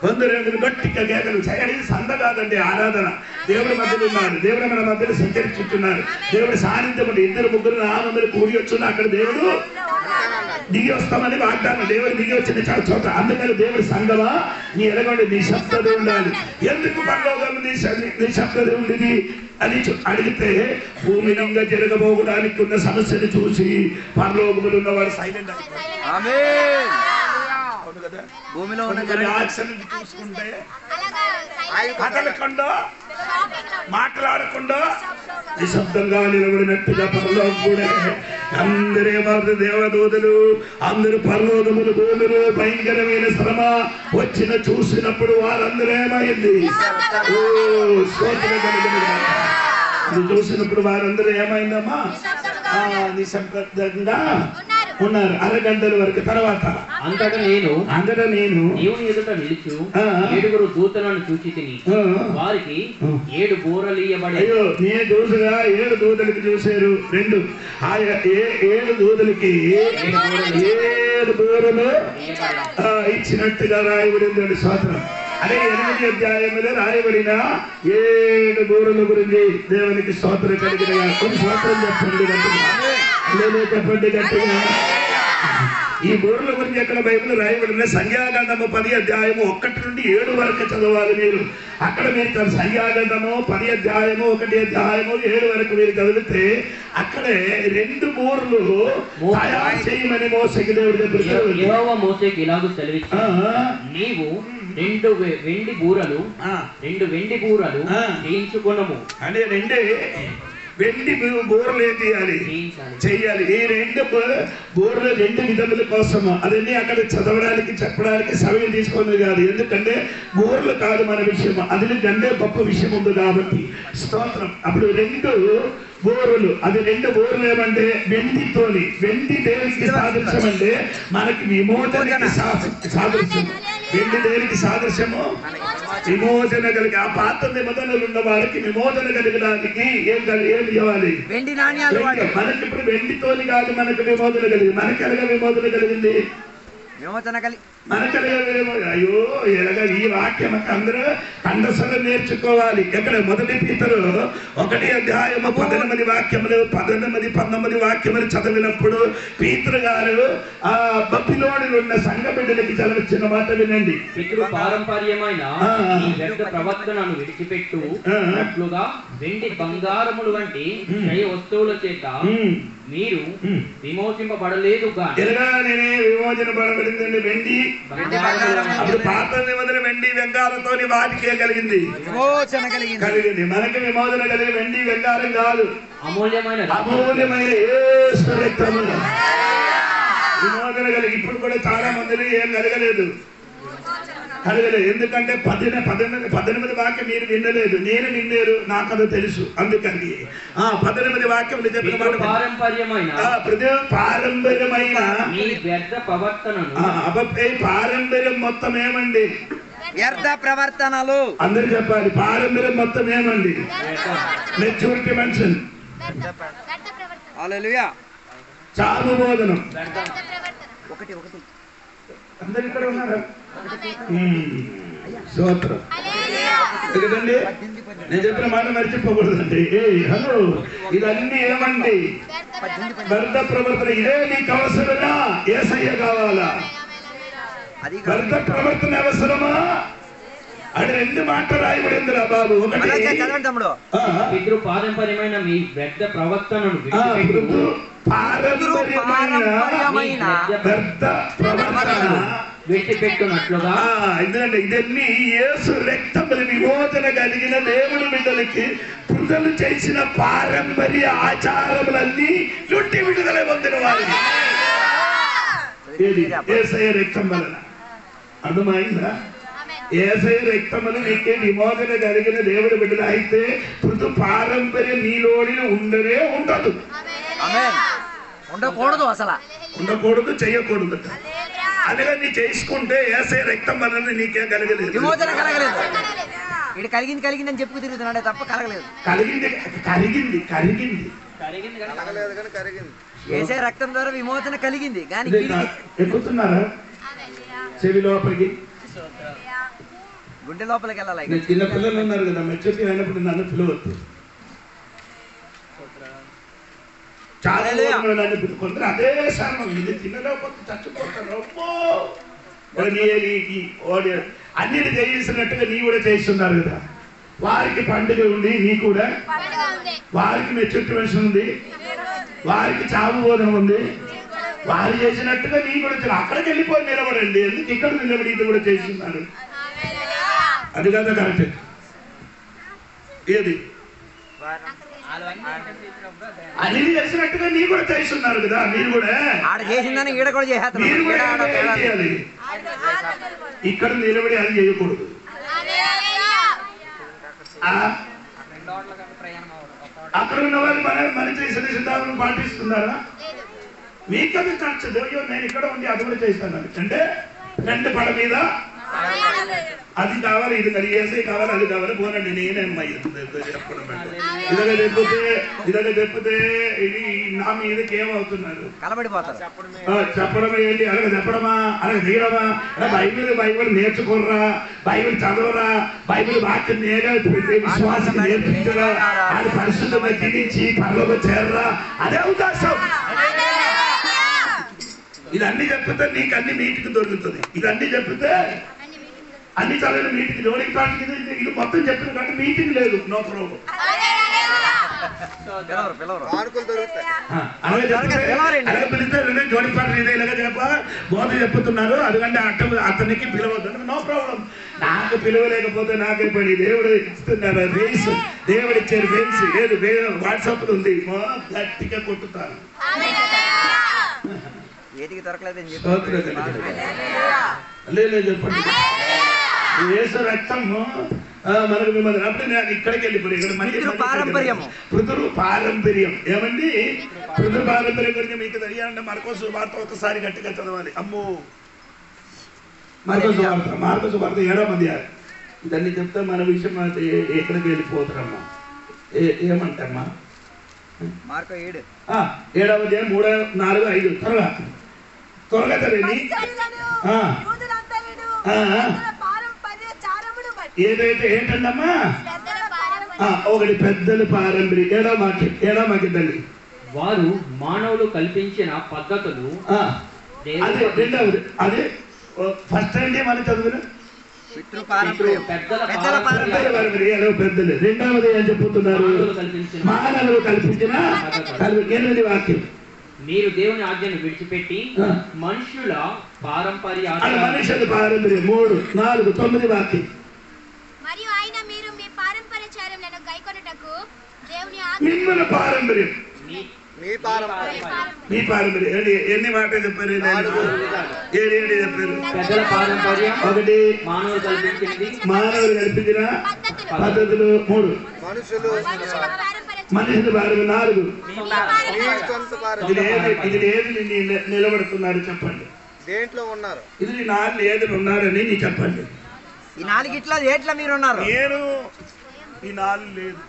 కొందరు గట్టిగా కేకలు చేయడం సంద కాదండి. ఆరాధన. దేవుడి మధ్యలో ఉన్నారు. దేవుడు మన మధ్యలో సంచరించుతున్నారు. దేవుడి సాన్నిధ్యం. 2-3 నా మందిని కూడి వచ్చున్నా అక్కడ దేవుడు దిగి వస్తామని వాగ్దానం. దేవుడు దిగి వచ్చిన చోట. అందుకని దేవుడి సంగమా నీ ఎలాగండి నిశ్శబ్దత ఉండాలి. ఎందుకు పరలోకం నిశ్శబ్దత ఉండేది అని అడిగితే భూమి రంగా జరగబోవడానికి ఉన్న సమస్యను చూసి పరలోకములు ఉన్నవాడు సైలెంట్ భూమిలో చూసుకుంటే కదలకుండా మాట్లాడకుండా నిశ్శబ్దంగా నిలబడినట్టుగా పరలోకముడే. అందరేమారు దేవదూతలు అందరూ పరలోకములు భూమిలో భయంకరమైన శ్రమ వచ్చిన చూసినప్పుడు వారందరూ ఏమైంది? అది చూసినప్పుడు వారందరూ ఏమైందమ్మా? నిశ్శబ్దంగా ఉన్నారు 6 గంటల వరకు. తర్వాత అంతటా నేను దేవుని ఎదుట నిలుచు 7 దూతలను చూచి తిని వారికి 7 బూరలు ఇవ్వబడి. అయ్యో, నేను చూసిగా 7 దూతలకి చూశారు. 2 7 దూతలకి 7 బూరలు ఇచ్చినట్టుగా రాయబడింది. స్తోత్రం. అదే 8వ అధ్యాయంలో రాయబడిన 7 బూరల గురించి దేవునికి స్తోత్రం కలిగిన కొన్ని స్తోత్రం చెప్పండి గట్టిగా. చెప్పండి గట్టిగా. ఈ బూరల గురించి ఎక్కడ బైబిల్ రాయబడిన సంఖ్యాకాండము 10వ అధ్యాయము 1 నుండి 7 వరకు చదవాలి మీరు. అక్కడ మీరు సంఖ్యాకాండము 10వ అధ్యాయము 1వ అధ్యాయము 7 వరకు మీరు చదివితే అక్కడే 2 బూరలు తయారు చేయమని మోసేకి దేవుడు చెప్పారు. యెహోవా మోసేకి ఇలాగూ సెలవిచ్చాడు, నీవు 2 వెండి బూరలు చేయించుకొనము. అంటే 2 వెండి బూరలు ఏం చెయ్యాలి. ఈ 2 బూరలు 2 విధముల కోసము. అదన్నీ అక్కడ చదవడానికి చెప్పడానికి సమయం తీసుకున్నది కాదు. ఎందుకంటే బూరలు కాదు మన విషయం, అది కంటే గొప్ప విషయం ఉంది కాబట్టి. స్తోత్రం. అప్పుడు 2 బూరలు, అది 2 బూరలు ఏమంటే వెండి దేవునికి సాదృశ్యం. అంటే మనకి విమోచనకి సాదృశ్యం. వెండి దేనికి సాదృశ్యము? విమోచన కలిగి. ఆ పాత నిబంధనలు ఉన్న వారికి విమోచన కలిగడానికి ఏం ఇవ్వాలి? వెండి నాణ్యాలు. మనకి ఇప్పుడు వెండితోని కాదు మనకు విమోచన కలిగింది. మనకి ఎలాగ విమోచన కలిగింది? విమోచన కలిగి అయ్యో ఎలాగ ఈ వాక్యం అందరూ కండసలు నేర్చుకోవాలి. ఎక్కడ? మొదటి పీతరు 1 అధ్యాయము 18 వాక్యములు 19 వాక్యములు చదివినప్పుడు పీతరు గారు ఆ బబిలోనులో ఉన్న సంఘ బిడ్డలకి చదివించిన మాట వినండి. పితృ పారంపర్యమైన ఈ వ్యర్థ ప్రవర్తనను విడిచిపెట్టు అట్లుగా వెండి బంగారములు వంటి జయ వస్తువుల చేత మీరు విమోచింపబడలేదు. నేనే విమోచనపడబడిందండి. వెండి అప్పుడు పాత నిబంధన వెండి వెంగారంతో వాటికే కలిగింది, విమోచన కలిగింది. మనకి విమోచన కలిగి వెండి వెంగారం కాదు, అమూల్యమైన యేసు రక్తము విమోచన కలిగి. ఇప్పుడు కూడా చాలా మందిని ఏం కలగలేదు. ఎందుకంటే 18 వాక్యం మీరు వినలేదు, నేను విన్నారు, నాకు అది తెలుసు. అందుకని 18 వాక్యం చెప్పిన మాట పారంపర్యమైన పారంపర్యం మొత్తం ఏమండి? వ్యర్థ ప్రవర్తనలు. అందరు చెప్పాలి. పారంపర్యం మొత్తం ఏమండి? మెచ్యూరిటీ మెన్షన్, హల్లెలూయా, చాలు బోధనం. ఒకటి అందరు ఇక్కడ ఉన్నారా? స్తోత్రం. ఎందుకండి నేను చెప్పిన మాట మర్చిపోకూడదండి. హలో, ఇదన్నీ ఏమండి? వ్యర్థ ప్రవర్తన. ఇదే నీకు అవసరమా? యేసయ్య కావాలా? వ్యర్థ ప్రవర్తన అవసరమా? అది 2 మాటలు రాయబడిందిరా బాబు. ఒకటి పితృ పారంపర్యమైన మీ వ్యర్థ ప్రవర్తనను విడిచిపెట్టునట్లుగా. ఎందుకంటే ఇదన్నీ యేసు రక్తముల విమోచన కలిగిన దేవుని బిడ్డలకి ప్రజలు చేసిన పారంపర్య ఆచారములన్నీ నుండి విడుదల పొందిన వారిని యేసయ్య రక్తం వలన. అర్థమైందా? యేసయ్య రక్తములు నీకే విమోచన కలిగిన దేవుని బిడ్డలు అయితే పృథు పారంపర్యం నీలోని ఉండనే ఉండదు, ఉండకూడదు, అసలు ఉండకూడదు, చెయ్యకూడదు. అనగా నీ చేసుకుంటే యేసయ్య రక్తం వలన నీకేం కలగలేదు, విమోచన కలగలేదు. ఇది కలిగింది అని చెప్పుకు తిరుగుతున్నాడే తప్ప కలగలేదు. కరిగింది యేసయ్య రక్తం ద్వారా విమోచన కలిగింది. కానీ ఎక్కుతున్నారా చెవి లోపలికి? గుండె లోపలికి వెళ్ళాలి. చిన్న పిల్లలు ఉన్నారు కదా, మెచ్యూరిటీ అయినప్పుడు నన్ను పిలవద్దు. చాలా కొందరు అదే శరణం, ఇది తినలేకపోతే చచ్చిపోతారు. అన్నిటి చేసినట్టుగా నీ కూడా చేస్తున్నారు కదా. వారికి పండుగ ఉంది, నీ కూడా. వారికి మెచ్యూరిటీ మెన్షన్ ఉంది, వారికి చావు బోధన ఉంది. వారు చేసినట్టుగా నీ కూడా అక్కడికి వెళ్ళిపోయి నిలబడండి. ఎందుకు ఇక్కడ నిలబడి ఇది కూడా చేస్తున్నారు? అది కదా కరెక్ట్. ఏది అన్ని చేసినట్టుగా నీ కూడా చేస్తున్నారు కదా. మీరు కూడా చేసిందని ఈడ కూడా చేయాలి. ఇక్కడ నిలబడి అది చేయకూడదు. అక్కడ ఉన్న వాళ్ళు మన చేసిన సిద్ధాంతం పాటిస్తున్నారా? మీకది నచ్చదు. నేను ఇక్కడ ఉండి అది కూడా చేస్తాను అంటే 2 పడ మీద అది కావాలి, ఇది కానీ ఏసై కావాలి, అది కావాలి, పోనండి నేనేమ్మా చెప్పడం. ఇలాగ చెప్తే ఇది నా మీదకి ఏమవుతున్నారు? కలబడిపోతారు. చెప్పడం ఏంటి? అలాగే చెప్పడమా, అలాగే చేయడమా? బైబిల్ నేర్చుకోర్రా, బైబిల్ చదవరా, బైబిల్ వాక్యం విశ్వాసం నేర్పించరా, అది పరిశుద్ధంగా జీవించి పరలోకి చేరరా, అదే ఉద్దేశం. ఇదన్నీ చెప్తే నీకు అన్ని మీటింగ్ దొరుకుతుంది. ఇదన్నీ చెప్తే అన్ని చదివిన మీటింగ్ జోడికి పాటికి ఇది మొత్తం చెప్పిన కాబట్టి మీటింగ్ లేదు, నో ప్రాబ్లం. జోడి పాట ఇదే ఇలాగ చెప్ప బోధ చెప్తున్నారు, అందుకంటే అతనికి పిలవద్దు, నో ప్రాబ్లం. నాకు పిలవలేకపోతే నాకే పని. దేవుడు ఇస్తున్నారు రేస్, దేవుడు ఇచ్చారు బెన్స్. లేదు వాట్సాప్ ఉంది, గట్టిగా కొట్టుతాను. ఏదికి దొరకలేదని చెప్పండి. యేసు రక్తము మనకు మిమ్మల్ని అప్పుడు నేను ఇక్కడికి వెళ్ళిపోయి పారంపర్యం ఏమండి? పృథు పారంపర్యం గురించి మీకు తెలియాలంటే మార్కోసు వార్త ఒకసారి గట్టిగా చదవాలి. అమ్మో మార్కొసు వార్త 7వ అధ్యాయం. దాన్ని చెప్తే మన విషయం ఎక్కడికి వెళ్ళిపోతారమ్మా, ఏమంటారమ్మా? మార్కో 7 7వ అధ్యాయం 3, 4, 5 త్వరగా చదివి. ఏదైతే ఏంటండమ్మా? ఒకటి పెద్దల పారంపర్యం. 7వ వాక్యం తల్లి. వారు మానవులు కల్పించిన పద్ధతులు. అదే రెండవది. అదే ఫస్ట్ అంటే మన చదువులు పెద్దలు. రెండవది ఏం చెప్పుతున్నారు? మానవులు కల్పించిన 8వ వాక్యం. మీరు దేవుని ఆజ్ఞను విడిచిపెట్టి మనుషుల పారంపర్యం. 3, 4, 9 వాక్యం. మరియు ఆయన మీరు మీ పారంపర్యచారములను గైకొనుటకు దేవుని మిమ్మల్ని పారంపర్యం, మీ పారంపర్యం. ఎన్ని మాటలు చెప్పారు? 7 చెప్పారు. పెద్దల పారంపర్యం 1, మానవులు కల్పించింది, మానవులు కల్పించిన పద్ధతులు 3, మనుషులు మనుషుల పారంపర్యం 4. పారంపర్యం. ఇది ఏది నిలబడుతున్నారు చెప్పండి? దేంట్లో ఉన్నారు? ఇది 4 ఏదులు ఉన్నారని నీ చెప్పండి. ఈ 4 ఏట్లా మీరు ఉన్నారు? నేను ఈ 4 లేదు.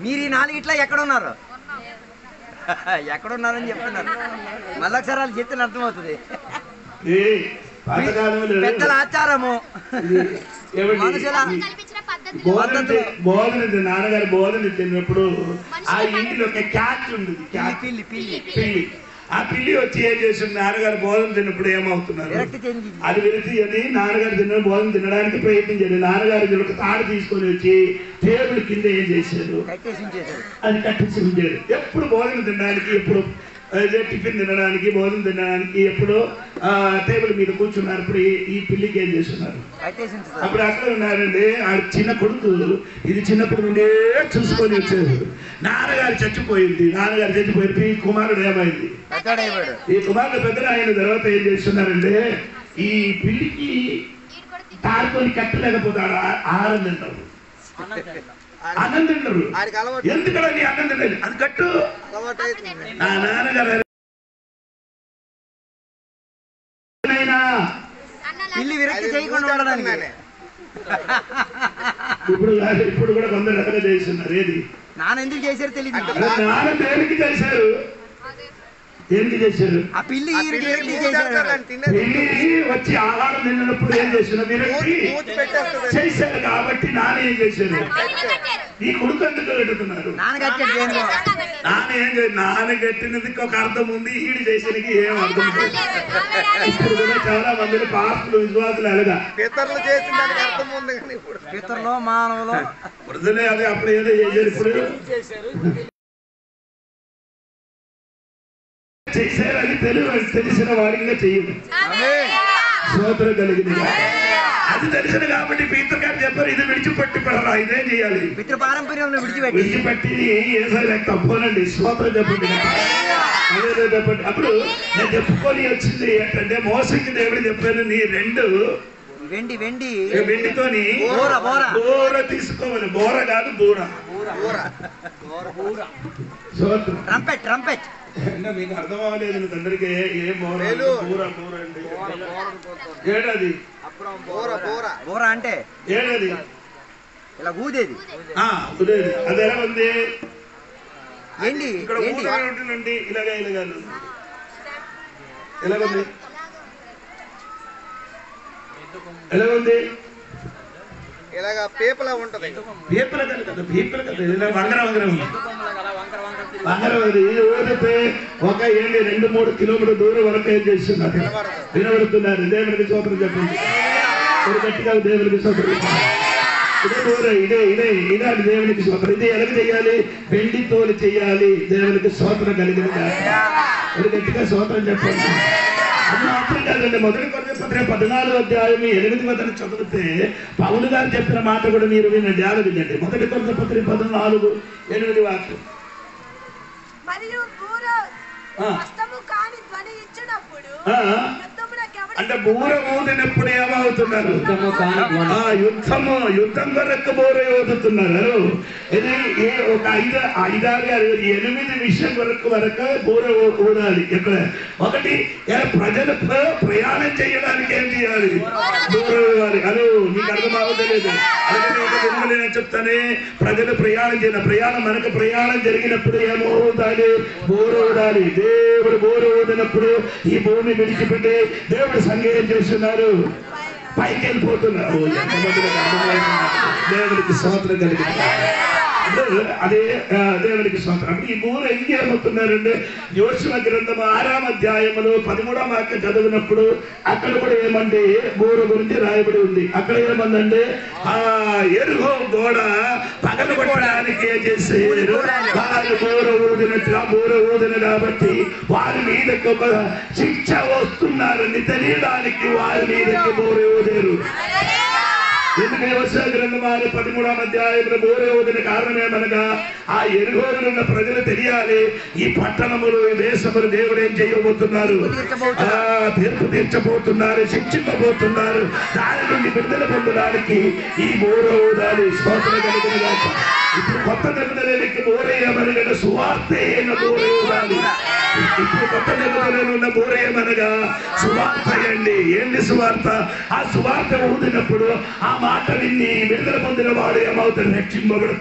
మీరు ఈ 4 ఎక్కడున్నారు? ఎక్కడున్నారని చెప్తున్నారు. మళ్ళొకసారి వాళ్ళు చెప్తే అర్థమవుతుంది. పెద్దల ఆచారము, మనుషుల బోధన నాన్నగారు బోధన తిన్నప్పుడు ఆ ఇంటిలో ఒక క్యాట్ ఉండేది. పిల్లి. ఆ పిల్లి వచ్చి ఏం చేస్తుంది? నాన్నగారు బోధన తిన్నప్పుడు ఏమవుతున్నారు? అది విరిచి అని నాన్నగారు తిన్న బోధన తినడానికి ప్రయత్నించారు. నాన్నగారు ఒక తాడు తీసుకొని వచ్చి టేబుల్ కింద ఏం చేశారు? అది కట్టేసి ఉంచారు. ఎప్పుడు బోధన తినడానికి, ఎప్పుడు టిఫిన్ తినడానికి, భోజనం తినడానికి ఎప్పుడు టేబుల్ మీద కూర్చున్నప్పుడు ఈ పిల్లికి ఏం చేస్తున్నారు? అప్పుడు అక్కడ ఉన్నారండి ఆ చిన్న కొడుకు. ఇది చిన్నప్పుడు నుండే చూసుకొని వచ్చారు. నాన్నగారు చచ్చిపోయింది. ఈ కుమారుడు ఏమైంది? ఈ కుమారుడు పెద్దలు అయిన తర్వాత ఏం చేస్తున్నారంటే ఈ పిల్లికి తాడుకొని కట్టలేకపోతాడు. ఆహారం తింటారు, అన్నం తింటారు. ఎందుకని అన్నం తింటారు? అది కట్టు. నా నాన్నగారు పిల్లి విరక్తి చేయకుండా ఉండడానికి ఇప్పుడు కూడా కొందరు రకంగా చేస్తున్నారు. ఏది నాన్న ఎందుకు చేశారు తెలియదు. నాన్న దేనికి చేశారు? దేనికి చేశారు? ఆ పిల్లి వచ్చి ఆహారం తిన్నప్పుడు ఏం చేస్తున్నా? విరక్తి చేశారు కాబట్టి నాన్న ఏం చేశారు? ఈ కొడుకు ఎందుకు పెట్టుకున్నారు? నాన్న కట్టినది ఒక అర్థం ఉంది, ఈడు చేసేది ఏం అర్థం లేదు. ఇప్పుడు కూడా చాలా మంది పాస్టులు విశ్వాసులు అలాగా పితరులు చేసిన దానికి అర్థం ఉంది. పితరులు మానవులు వృద్ధులే అది అప్పుడు ఏదో చేశారు. ఇప్పుడు చేశారని తెలిసిన వాడిగా చెయ్యదు. స్తోత్రం కలిగింది. అది తెలిసిన కాబట్టి పీతర్ గారు చెప్పారు ఇది విడిచిపెట్టి పడరా, ఇదేం చేయాలి? పితృ పారంపర్యం విడిచిపెట్టి ఏసై తప్పనండి. స్తోత్రం చెప్పండి. అదే చెప్పండి. అప్పుడు నేను చెప్పుకొని వచ్చింది ఏంటంటే మోసకి దేవుడు చెప్పాను నీ 2 వెండితోని బోర తీసుకోవాలి. బోర కాదు బూర. ట్రంపెట్ మీకు అర్థం అవ్వలేదు తండ్రికి. ఏం బోర అండి? ఏడది బోర అంటే ఏడది ఇలా ఊదేది. అది ఎలా ఉంది? ఇక్కడ నుండి ఇలాగా ఎలాగుంది? ఎలాగుంది? ఇలాగా పేపలా ఉంటది. పేపల కదా ఇలా వంగర ఉంది. ఊరితే ఒక 2-3 కిలోమీటర్ దూరం వరకు ఏం చేస్తున్నారు? వినబడుతున్నారు. దేవునికి స్తోత్రం చెప్పండి. గట్టిగా దేవునికి స్తోత్రం. ఇదే దేవునికి స్తోత్రం. ఇది ఎలా చేయాలి? వెండితోలు చేయాలి. దేవునికి స్తోత్రం కలిగింది. గట్టిగా స్తోత్రం చెప్పండి. అది మాత్రం కాదండి. 1 కొరింథీ పత్రిక 14వ అధ్యాయం 8వ వచనం చదివితే పౌలు గారు చెప్పిన మాట కూడా మీరు వినండి, ఆలోచించండి. 1 కొరింథీ పత్రిక 14:8 వాక్యం. మరియు బూర స్పష్టము కాని ధ్వని ఇచ్చినప్పుడు యుద్ధమునకు అంటే బూర ఊదినప్పుడు ఏమవుతున్నారు? యుద్ధం వరకు బూర ఊదుతున్నారు. ఇది ఒక 8 విషయం వరకు బూర ఊదాలి. ఇక్కడ ఒకటి, ప్రజలు ప్రయాణం చేయడానికి ఏం చేయాలి? బూర ఊదాలి. అది మీకు అర్థమవుతలేదు. అలాగే నేను చెప్తానే, ప్రజలు ప్రయాణం చేయాలి. మనకు ప్రయాణం జరిగినప్పుడు ఏమో ఊదాలి? బూర ఊదాలి. దేవుడు బూర ఊదినప్పుడు ఈ భూమి విడిచిపెట్టి దేవుడు సంగేయం చేస్తున్నారు, పైకి వెళ్ళిపోతున్నారు. దేవుడికి స్తోత్రం కలిగింది. అదే దేవునికి స్తోత్రం. ఈ ఊరు ఏం చేయబోతున్నారంటే, యోషువ గ్రంథం 6వ అధ్యాయంలో 13వ వాక్యం చదివినప్పుడు అక్కడ కూడా ఏమంటే బూర గురించి రాయబడి ఉంది. అక్కడ ఏమందంటే, ఆ ఎరుగో గోడ పగలగొట్టడానికి ఏం చేశారు? వారు బూర ఊదిన కాబట్టి వారి మీదకి ఒక శిక్ష వస్తున్నారని తెలియడానికి వారి మీదకి బూర ఊదారు. ఎందుకంటే యోషువ గ్రంథం 13వ అధ్యాయంలో బూర ఊదిన కారణమేమనగా, ఆ ఎరుగోలున్న ప్రజలు తెలియాలి, ఈ పట్టణములు ఈ దేశములు దేవుడు ఏం చేయబోతున్నారు? తీర్పు తీర్చబోతున్నారు, శిక్షించబోతున్నారు. దాని నుండి విడుదల పొందడానికి ఈ బూర ఊదాలి. స్తోత్రం కలిగిన గాక. ఇప్పుడు కొత్త నిబంధనలకి బూర ఏమనగా సువార్తే బూర ఊదాలి. ఇప్పుడు కొత్త నిబంధనలు ఉన్న బూర ఏమనగా సువార్త అండి. ఏంటి సువార్త? ఆ సువార్త ఊదినప్పుడు ఆ మాట విని విడుదల పొందిన వాడు ఏమవుతాడు? రక్షింపబడు.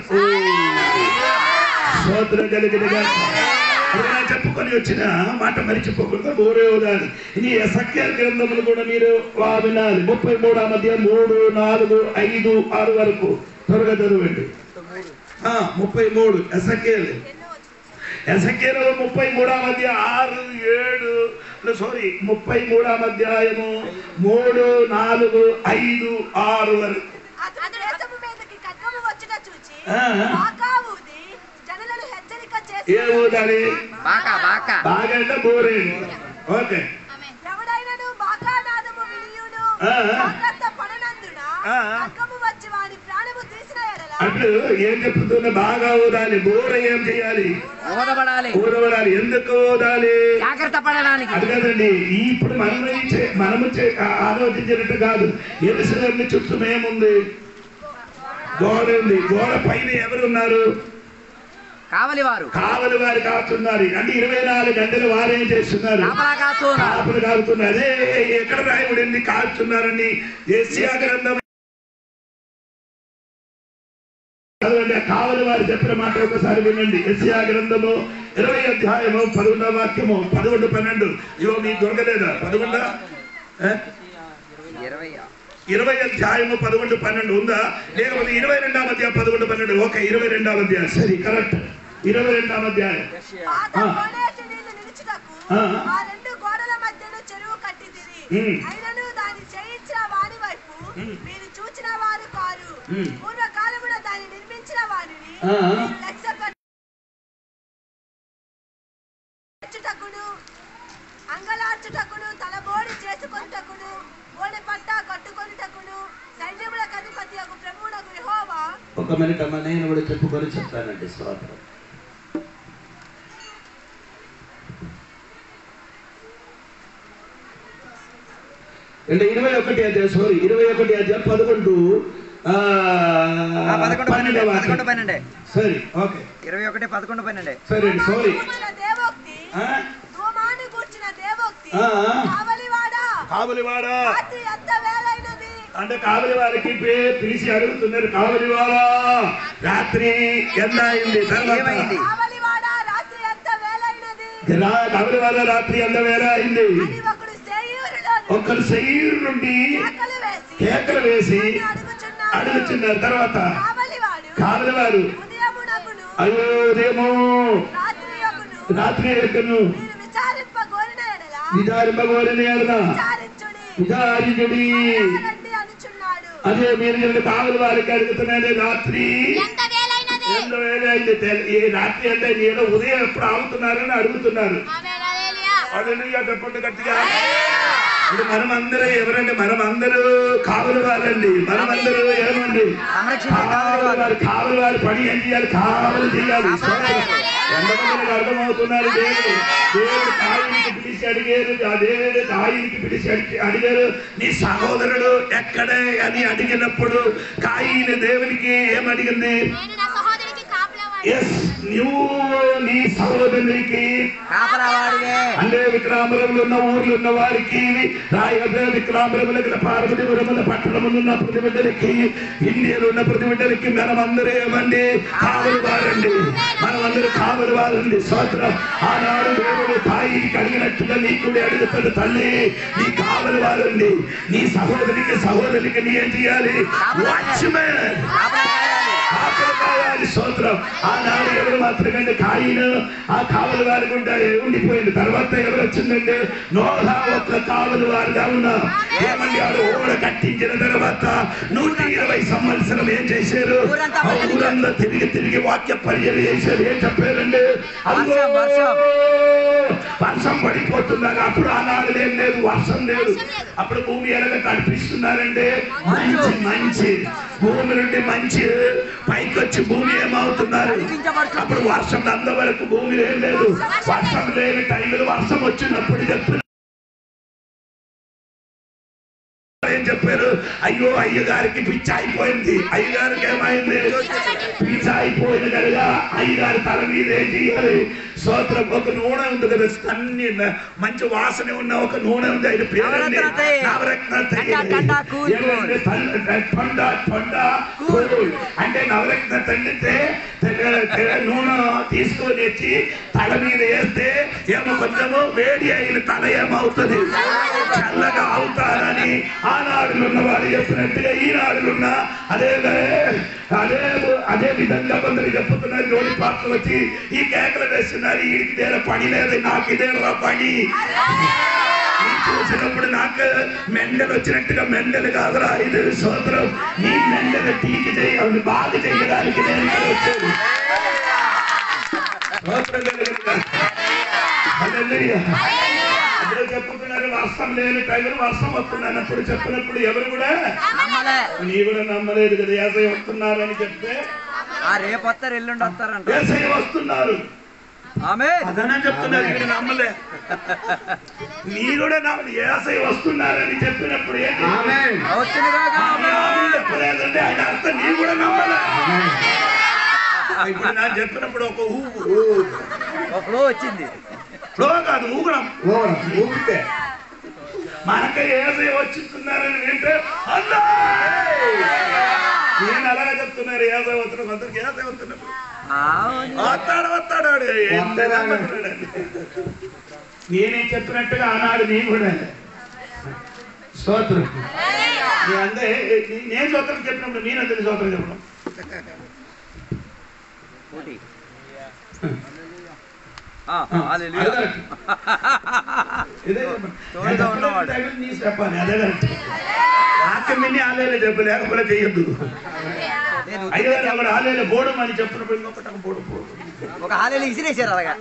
స్తోత్రం కలిగిన గాక. చెప్పుకొని వచ్చిన మాట మరిచిపోకుండా బూర ఊదాలి. ఇది ఎసెకేలు గ్రంథములు కూడా మీరు వినాలి. 33వ అధ్యాయం 3, 4, 5, 6 వరకు త్వరగా చదవండి. 33 ఎసెకేలు 33వ అధ్యాయం 33వ అధ్యాయము 3, 4, 5, 6 వరకు. ఏ ఊదాలి? బాగా అంటే బూరే. ఓకే. అట్లు ఏం చెప్తున్నా? బాగా ఊదాలి. బూర ఏం చేయాలి? ఊదబడాలి. ఎందుకు ఊదాలి? జాగ్రత్త పడడానికి. అది కాదండి, ఇప్పుడు మనము ఆలోచించినట్టు కాదు. యెరూషలేము చుట్టూ ఏముంది? గోడ ఉంది. గోడ పైన ఎవరున్నారు? కావలి వారు కాస్తున్నారు. అంటే 24 గంటలు వారేం చేస్తున్నారు? కాపులు కాస్తున్నారు. అదే ఎక్కడ రాయబడింది కాస్తున్నారని? యెషయా గ్రంథం కావలి వారు చెప్పిన మాట ఒకసారి వినండి. యెషయా గ్రంథము 20వ అధ్యాయము 11వ వాక్యము 11, 12. ఇవో మీకు దొరకలేదా? 11 20వ అధ్యాయము 11, 12 ఉందా? లేకపోతే 22వ అధ్యాయం 11, 12. ఓకే, 22వ అధ్యాయం. సరే, కరెక్ట్. 22వ అధ్యాయం. అంగలార్చుటకును తలబోడి చేసుకొనుటకును ఓడి పట్ట కట్టుకొనుటకును సైన్యములకు అధిపతియగు ప్రభువునగు యెహోవా. ఒక మినిట్ అమ్మ, నేను కూడా చెప్పుకొని చెప్తానండి. స్తోత్రం. అంటే 21వ అధ్యాయం 11, 12. సరే, ఓకే. 21, 11, 12. సరే, సారీ. కావలివాడా అంటే కావలి వారికి పిలిచి అడుగుతున్నారు. కావలివాడా రాత్రి ఎంత అయింది? కావలివాడా రాత్రి ఎంత వేళ అయింది? ఒకరు శరీరు నుండి కేకలు వేసి అడుగుతున్నారు. తర్వాత కావలివారు అయ్యో ఉదయము రాత్రి ఎక్కను విచారింపగోరని విచారించుడి. అదే మీరు కావలి వారికి అడుగుతున్నాను, రాత్రి ఎంత వేళ అయింది? ఈ రాత్రి అంటే నేను ఉదయం ఎప్పుడు ఆగుతున్నారని అడుగుతున్నారు. హల్లెలూయా చెప్పండి గట్టిగా. అంటే మనమందరూ ఎవరండి? మనమందరూ కావలి వారండి. మనమందరూ ఏమండి? కావలి వారు పని ఏం చేయాలి? కావలి చేయాలి. ఎంతమందికి అర్థమవుతున్నారు? దేవుడు కాయినికి పిలిచి అడిగారు, దేవుడు కాయినికి పిలిచి అడిగారు నీ సహోదరుడు ఎక్కడే అని అడిగినప్పుడు కాయిని దేవునికి ఏమడిగింది? నువ్వు నీ సహోదరునికి అంటే విక్రామరంలో ఉన్న ఊర్లు ఉన్న వారికి విక్రామరముల పార్వతీపురముల పట్టణములు ఉన్న ప్రతి బిడ్డలకి ఇండియాలో ఉన్న ప్రతి బిడ్డలకి మనమందరూ ఏమండి కావలి వారండి, మనమందరూ కావలి వారండి. స్తోత్రం. ఆనాడు దేవుడు తాయికి అడిగినట్టుగా నీ కూడా అడుగుతాడు, తల్లి నీ కావలి వారండి, నీ సహోదరికి నీ ఏం చేయాలి? వాచ్మెన్ కాపాడాలి. స్తోత్రం. ఆనాడు ఎవరు మాత్రమే కాయిను ఆ కావలి వారి గుండా ఉండిపోయింది. తర్వాత ఎవరు వచ్చిందంటే నోహా ఒక్క కావలి వారుగా ఉన్నా ఏమండి ఆడు ఓడ కట్టించిన తర్వాత 120 సంవత్సరం ఏం చేశారు? ఊరంతా తిరిగి వాక్య పరిచయం చేశారు. ఏం చెప్పారండి? వర్షం పడిపోతున్నారు. అప్పుడు ఆనాడు ఏం లేదు, వర్షం లేదు. అప్పుడు భూమి ఎలాగ కనిపిస్తున్నారండి? మంచి భూమి నుండి మంచి పైకి వచ్చి భూమి ఏమవుతున్నారు? అప్పుడు వర్షం అంతవరకు భూమి ఏం లేదు. వర్షం లేని టైంలో వర్షం వచ్చినప్పుడు చెప్పారు, ఏం చెప్పారు? అయ్యో అయ్యగారికి పిచ్చి అయిపోయింది. అయ్యగారికి ఏమైంది? పిచ్చి అయిపోయింది కనుక అయ్యగారి తల మీద ఏం చేయాలి? స్తోత్రం. ఒక నూనె ఉంది కదా, అన్ని మంచి వాసన ఉన్న ఒక నూనె ఉంది, ఆయన పేరు నవరత్న తైలం. అంటే నవరత్న తండ్రితే నూనె తీసుకొని వచ్చి తల మీద వేస్తే ఏమో కొంచెము వేడి అయిన తల ఏమవుతుంది? చల్లగా అవుతారని ఆనాడులు ఉన్న వారు చెప్పినట్టుగా ఈనాడులున్న అదే విధంగా కొందరు చెప్పుతున్నారు. జోడి పాత్రలు వచ్చి ఈ కేకలు వేస్తున్నారు, వీడికి దేని పని లేదు, నాకు ఇదేనా పని. చూసినప్పుడు నాకు మెండలు వచ్చినట్టుగా మెండలు కాదురా ఇది. స్తోత్రం. నీ మెండలు టీకి చేయాలి, బాగా చేయడానికి నేను వచ్చాను. అప్పుడు చెప్పుతున్నారు వర్షం లేని టైంలో వర్షం వస్తున్నాను. అప్పుడు చెప్పినప్పుడు ఎవరు కూడా నీ కూడా నమ్మలేదు కదా ఏసై వస్తున్నారు అని చెప్తే రేపు వస్తారు ఎల్లుండి వస్తారంట. ఏసై వస్తున్నారు అదనే చెప్తున్నారు, ఇక్కడ నమ్మలే. నీ కూడా ఏసై వస్తున్నారని చెప్పినప్పుడు చెప్పలేదంటే ఆయన అర్థం నీ కూడా నమ్మలే. ఇప్పుడు నాకు చెప్పినప్పుడు ఒక ఫ్లో వచ్చింది. ఫ్లో కాదు, ఊగడం. ఊగితే మనకే ఏసై వచ్చిస్తున్నారని అంటే నేను అలాగే చెప్తున్నారు. ఏసై వస్తున్నా కొందరికి ఏసై వస్తున్నారు. వస్తాడు నేనేం చెప్పినట్టుగా ఆనాడు నీ కూడా స్తోత్రం. అంటే నేను స్తోత్రం చెప్పినప్పుడు నేనందరి స్తోత్రం చెప్పడం చెప్పాలి. అదే వాక్యమని ఆలయాలు చెప్పు, లేకపోతే చెయ్యొద్దు. అయ్యగారు అక్కడ ఆలయాలు బోడం అని చెప్పినప్పుడు ఇంకొకటి బోడు ఒక ఆలయాలు ఇసిరేసారు అలాగా.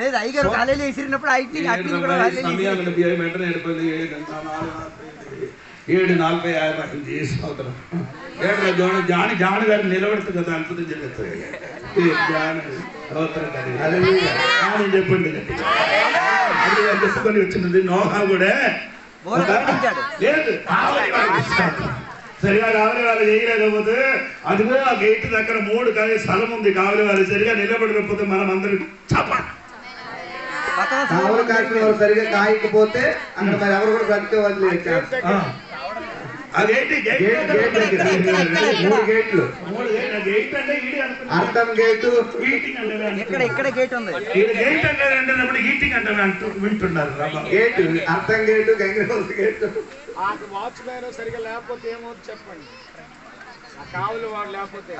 లేదు అయ్యగారు ఒక ఆలయాలు ఇసిరినప్పుడు 7:45 జాను గారు నిలబడుతుంది కదా, అద్భుతం జరుగుతుంది. చెప్పండి చెప్పుకొని వచ్చినది. నోహా కూడా లేదు సరిగా కావలి వాళ్ళు చేయలేకపోతే అదిగో ఆ గేట్ దగ్గర 3 స్థలం ఉంది. కావలి వాళ్ళు సరిగా నిలబడకపోతే మనం అందరం చెప్పండి. కావలి కాసిన వాళ్ళు సరిగా కాయకపోతే అక్కడ మరి ఎవరు కూడా బ్రతికే వాళ్ళు. అదేంటి మూడు గేట్లు, అర్థం గేటు, ఇక్కడ గేట్ ఉంది. గేట్ అంటే ఈటింగ్ అంటే వింటున్నారు. గేటు అర్థం గేటు, గంగవలస గేటు. వాచ్మెన్ సరిగా లేకపోతే ఏమవుతుంది చెప్పండి. కావులు వాడు లేకపోతే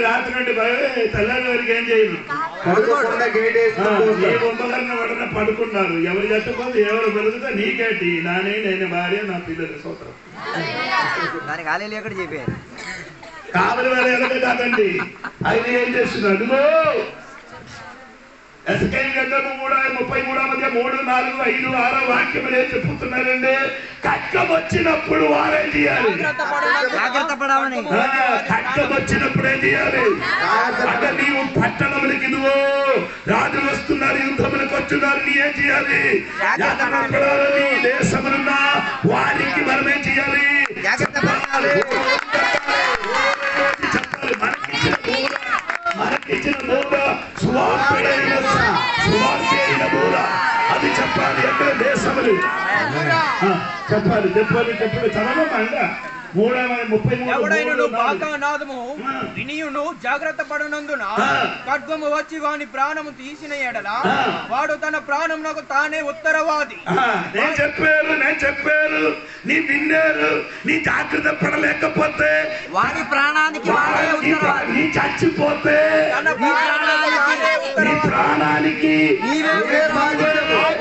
రాత్రి నుండి తెల్లారి వరకు ఏం చేయదు, పడుకోకుండా గేట్ ఏ బొమ్మగారిని వాడిన పడుకున్నారు. ఎవరు చెప్పకపోతే ఎవరు పెరుగుతా నీకేంటి, నేను భార్య నా పిల్లలు సోదరు దానికి ఆలయాలు ఎక్కడ చెప్పారు. కావలి వారు ఎలాగ కాదండి. ఆయన ఏం చేస్తున్నాడు? ఎస్కేల్ గ్రంథము 33:3, 4, 5, 6 చెప్పుతున్నారండి. ఖడ్గం వచ్చినప్పుడు వారేం చేయాలి? జాగ్రత్త పడాలని. ఖడ్గం వచ్చినప్పుడు ఏం చేయాలి? అంటే నీవు పట్టణములకి ఇదిగో రాజులు వస్తున్నారు, యుద్ధములకు వచ్చున్నారు, నీ ఏం చేయాలి? జాగ్రత్త పడాలని. దేశములున్న వారికి మనం ఏం చేయాలి? జాగ్రత్త పడాలి. చెప్పాలి. మనకిచ్చిన మూల సువార్తైన మూల అది చెప్పాలి. ఎక్కడ దేశములు చెప్పాలి. చదవమండి. 33 వినియును జాగ్రత్త పడనందున ఖడ్గము వచ్చి వాని ప్రాణము తీసిన ఎడల వాడు తన ప్రాణమునకు తానే ఉత్తరవాది. నేను చెప్పారు నీ విన్నారు. నీ జాగ్రత్త పడలేకపోతే వాడి ప్రాణానికి నీ చచ్చిపోతే నీ ప్రాణానికి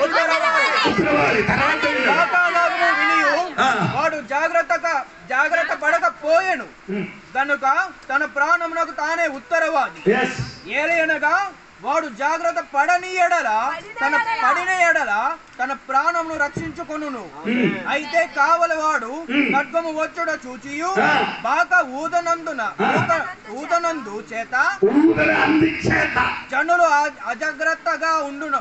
ఉత్తరవాది. వాడు జాగ్రత్త పడకపోయెను కనుక తన ప్రాణమునకు తానే ఉత్తరవాది. ఏలయనగా వాడు జాగ్రత్త పడని ఎడల తన ప్రాణమును రక్షించుకొనును. అయితే కావలవాడు ఖడ్గము వచ్చుట చూచియు బాగా ఊదనందు చేత జనులు అజాగ్రత్తగా ఉండును.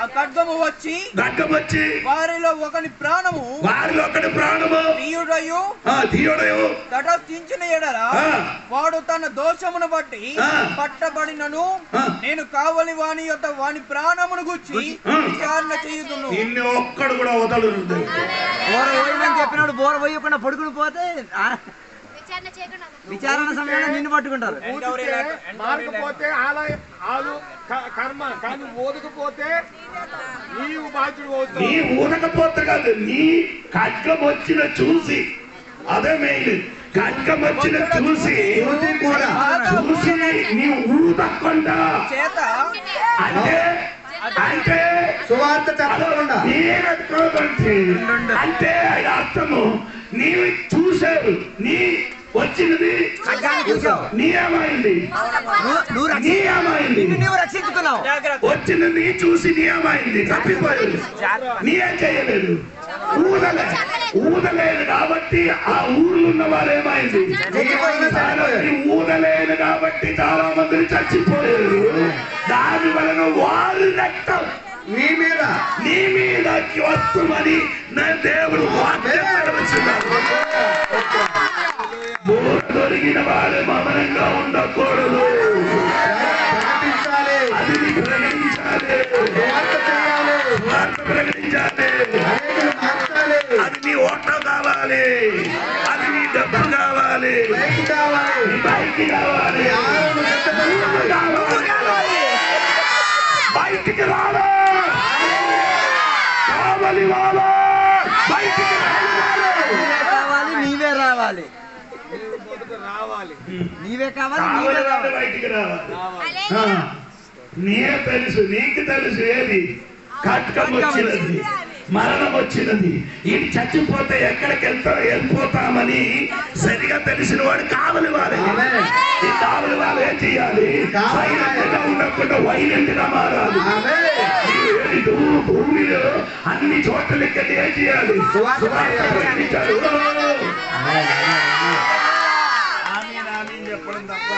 ఆ ఖడ్గము వచ్చి వారిలో ఒకని ప్రాణము తీయుడయు తటస్థించిన ఎడల వాడు తన దోషమును బట్టి పట్టబడినను నేను కావలి వాని యొక్క వాని ప్రాణమును గుచ్చి విచారణ చేయుదును. ఒక్కడు కూడా వదలరు. చెప్పినాడు బోర పోయకుండా పడుకుని పోతే విచారణ సమయంలో నిన్ను పట్టుకుంటారు. మారకపోతే ఆలు కర్మ, కానీ ఊదకపోతే నీవు బాధ్యుడు అవుతావు. నీ ఊదకపోతే కాదు, నీ ఖడ్గం వచ్చిన చూసి అదే మెయిన్. ఖడ్గం వచ్చిన చూసి నీ ఊదకుండా అంటే సువార్త చెప్పకుండా అంటే అర్థము నీవు చూశారు. నీ వచ్చినది నియమైంది. నువ్వు రక్షించుకున్నావు. వచ్చినది చూసి నియమైంది. తప్పిపోయింది. నీయేం చేయలేదు. ఊదలేదు కాబట్టి ఆ ఊర్లో ఉన్న వాళ్ళు ఏమైంది? ఊదలేదు కాబట్టి చాలా మంది చచ్చిపోయారు. దాని వలన వారి రక్తం నీ మీదకి వస్తుందని నా దేవుడు దొరికిన వాడు మౌనంగా ఉండకూడదు. అది ప్రకటించాలి. ప్రకటించాలి. అది నీ ఓట్లు కావాలి. అది నీ డబ్బు కావాలి. నీ బైక్ కావాలి. బయటికి రావాలి. కావాలి వాళ్ళు బయటికి రావాలి. నీవే రావాలి. నీవే కావాలి. బయటికి రావాలి. నీకే తెలుసు. నీకు తెలుసు ఏది ఖడ్గం వచ్చినది, మరణం వచ్చినది. ఇది చచ్చిపోతే ఎక్కడికి వెళ్ళిపోతామని సరిగా తెలిసిన వాడు కావలి వాళ్ళు. ఈ కావలి వాళ్ళు ఏం చెయ్యాలి? సైలెంట్గా ఉండకుండా వైలెంట్ గా మారాలి. భూమిలో అన్ని చోట్లకి ఏం చేయాలి? చెప్పడం తప్ప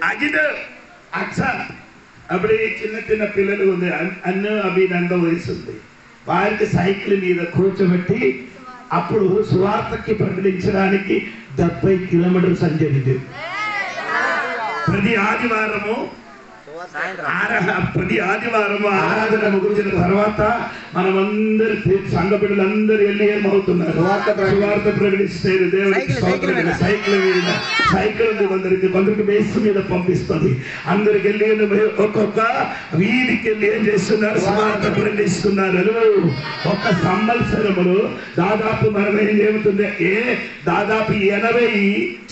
అగిదు అచ్చ అప్పుడు చిన్న పిల్లలు ఉంది. అన్ను అభినంద వయసు ఉంది. వారికి సైకిల్ మీద కూర్చోబెట్టి అప్పుడు సువార్తకి ప్రకటించడానికి 70 కిలోమీటర్లు సంచరింది. ప్రతి ఆదివారము ఆరాధన ముగించిన తర్వాత మనమందరి సంఘ బిడ్డలందరూ వెళ్ళి ఏమవుతున్నారు? సువార్త ప్రకటిస్తారు. దేవుడికి సైకిల్ మీద సైకిల్ ఉంది. కొందరికి బేస్ మీద పంపిస్తుంది. అందరికి వెళ్ళి ఒక్కొక్క వీధికి వెళ్ళి ఏం చేస్తున్నారు? సువార్త ప్రకటిస్తున్నారు. ఒక్క సంవత్సరములు దాదాపు మనం ఏం ఏమవుతుంది? దాదాపు 80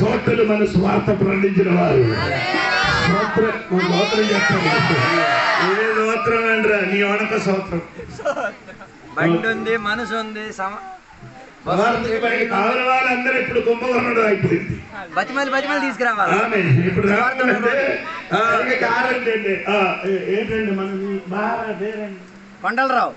చోట్ల మన సువార్త ప్రకటించిన వారు. స్తోత్రం చెప్పండి. ఇదే స్తోత్రం అంటారా? నీ వనక స్తోత్రం. బండి ఉంది, మనసు ఉంది, సువార్తకి బయట కావాలి వాళ్ళందరూ ఇప్పుడు కుంభకర్ణుడు అయిపోయింది. బతిమలు తీసుకురావాలి. ఇప్పుడు రావాలంటే ఏంటండి మన బాగా పేరండి కొండలరావు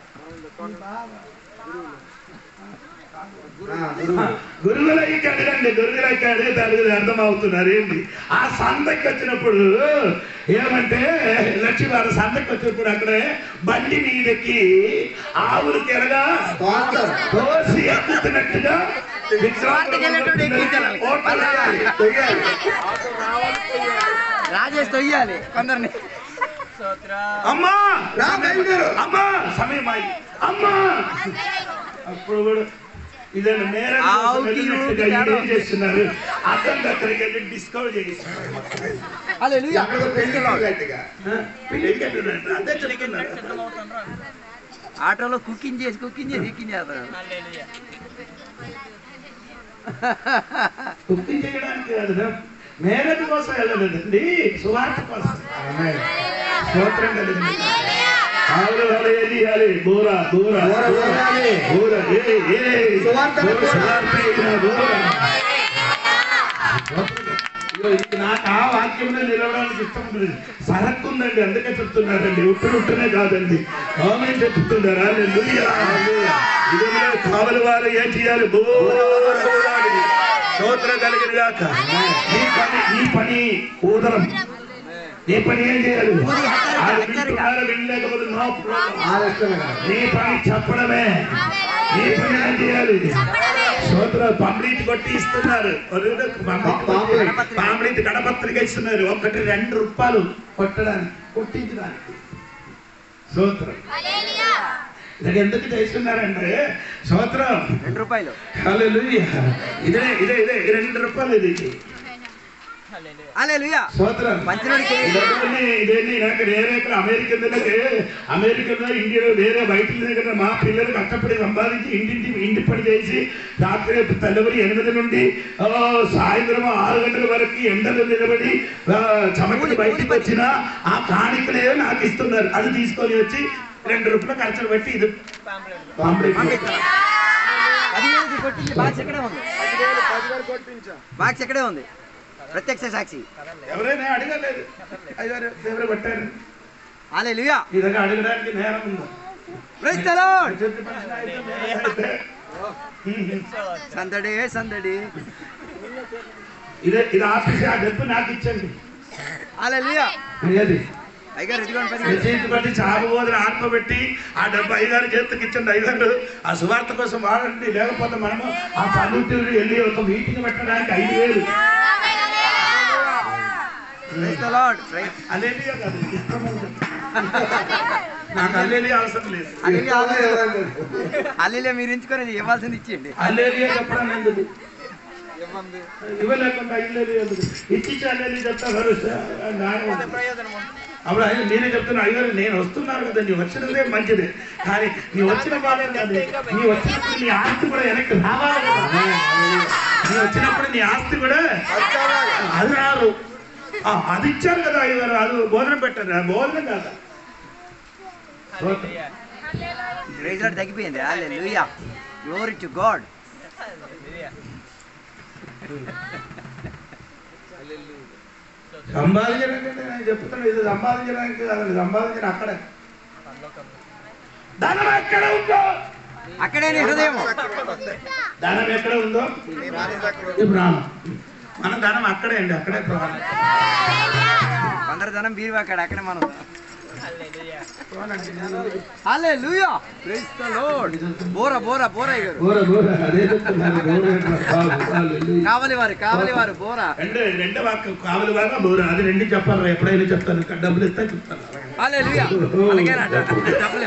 గురువులకి అడగండి. గురువులకి అడిగి దానికి అర్థం అవుతున్నారు ఏంటి. ఆ సందకి వచ్చినప్పుడు ఏమంటే లక్ష్మీవారు సందకి వచ్చినప్పుడు అక్కడే బండి మీదకి ఆవులకి ఎరగా దోసి ఎక్కుతున్నట్టుగా రాజేష్ తొయ్యాలి కొందరిని. అమ్మా అమ్మా సమయం అమ్మా అప్పుడు కూడా ఇదండి నేరం ఏం చేస్తున్నారు. అతని దగ్గరికి వెళ్ళి డిస్కౌంట్ చేయిస్తున్నారు. ఆటోలో కుకింగ్ చేసి చేస్తారు. కుకింగ్ చేయడానికి కాదు, మేరేజ్ కోసం వెళ్ళలేదండి, సువార్త కోసం. స్తోత్రం కలిగింది. ఆవులు వేయాలి. బోరా బోరా బోరా నాకు ఆ వాక్యంలో నిలవడానికి ఇష్టం ఉంది. సరక్కు ఉందండి, అందుకే చెప్తున్నారండి. ఉట్టునే కాదండి, ఆమె చెప్తున్నారా. ఇదే కావలి వారు ఏం చేయాలి. బోరాలి. స్తోత్రం కలిగిన గాక. ఈ పని ఊదరం. నీ పని ఏం చేయాలి. వెళ్ళలేకపోతే నీ పని చెప్పడమే. నీ పని ఏం చేయాలి. స్తోత్ర పంపిణీ కొట్టి ఇస్తున్నారు. పంపిణీ గణపత్రిక ఇస్తున్నారు. 1-2 రూపాయలు కొట్టడానికి కొట్టించడానికి. స్తోత్రం. ఇది ఎందుకు చేస్తున్నారంటే స్తోత్రం 2 రూపాయలు. హల్లెలూయా. ఇదే 2 రూపాయలు. ఇది అమెరికలో ఇండియాలో వేరే బయట దగ్గర మా పిల్లలు కష్టపడి సంపాదించి ఇంటి పని చేసి రాత్రి తెల్లవరి 8 నుండి సాయంత్రం 6 గంటల వరకు ఎండలు నిలబడి చమకలు బయటికి వచ్చినా ఆ కాணிకలే నాకు ఇస్తున్నారు. అది తీసుకొని వచ్చి 2 రూపాయలు ఖర్చులు పెట్టి ఇది బాక్స్ ఎక్కడే ఉంది. ప్రత్యక్ష సాక్షి ఎవరైనా అడగలేదు. అయ్యారు ఎవరు కొట్టారు. హల్లెలూయా. ఇదగా అడగడానికి నేరం ఉందా. Praise the lord. సందడి సందడి. ఇది ఆఫీస్. ఆ డబ్బు నాకు ఇచ్చండి. హల్లెలూయా. ఏది అయ్యగారు బట్టి చాపబోదని ఆత్మ పెట్టి ఆ డబ్బు అయ్యగారు చేతికి ఇచ్చండి. అయ్యగారు ఆ సువార్త కోసం వాడండి. లేకపోతే మనము ఆ పల్లెటూరు వెళ్ళి ఒక మీటింగ్ పెట్టడానికి 5,000. నాకు అల్లేలియా అవసరం లేదు. అల్లేలియా మీరు ఎంచుకొని ఇవ్వాల్సింది ఇచ్చేయండి. అల్లేలియా చెప్పడం ఎందుకు. ఇవ్వలేకుండా ఇచ్చి అల్లేలియా చెప్తారు. అప్పుడు ఆయన నేనే చెప్తున్నా. అయ్యారు నేను వస్తున్నాను కదా, నీ వచ్చినదే మంచిదే. కానీ నీ వచ్చిన బాధ కాదు. నీ వచ్చినప్పుడు నీ ఆస్తి కూడా వెనక్కి రావాలి కదా. నీ వచ్చినప్పుడు నీ ఆస్తి కూడా అది రారు. అది ఇచ్చారు కదా అయ్యారు. అది భోజనం పెట్టారు. భోజనం కాదా. తగ్గిపోయింది. హల్లెలూయా. Glory to God. సంపాదించడానికి నేను చెప్తున్నా. ఇది సంపాదించడానికి కాదండి, సంపాదించిన అక్కడే. ధనం ఎక్కడ ఉందో అక్కడే హృదయం. ధనం ఎక్కడ ఉందో ఇప్పుడు మన ధనం అక్కడే అండి. అక్కడే అందరి ధనం బీరు అక్కడే మనం. Hallelujah. Praise the Lord. Bora Bora Bora గారు. కావలి వారు బోరా. రెండో వాక్యం కావలి వారు బోరా. అది 2 చెప్పాలి. ఎప్పుడైనా చెప్తాను. డబ్బులు ఇస్తా చెప్తాను. హల్లెలూయా. డబ్బులు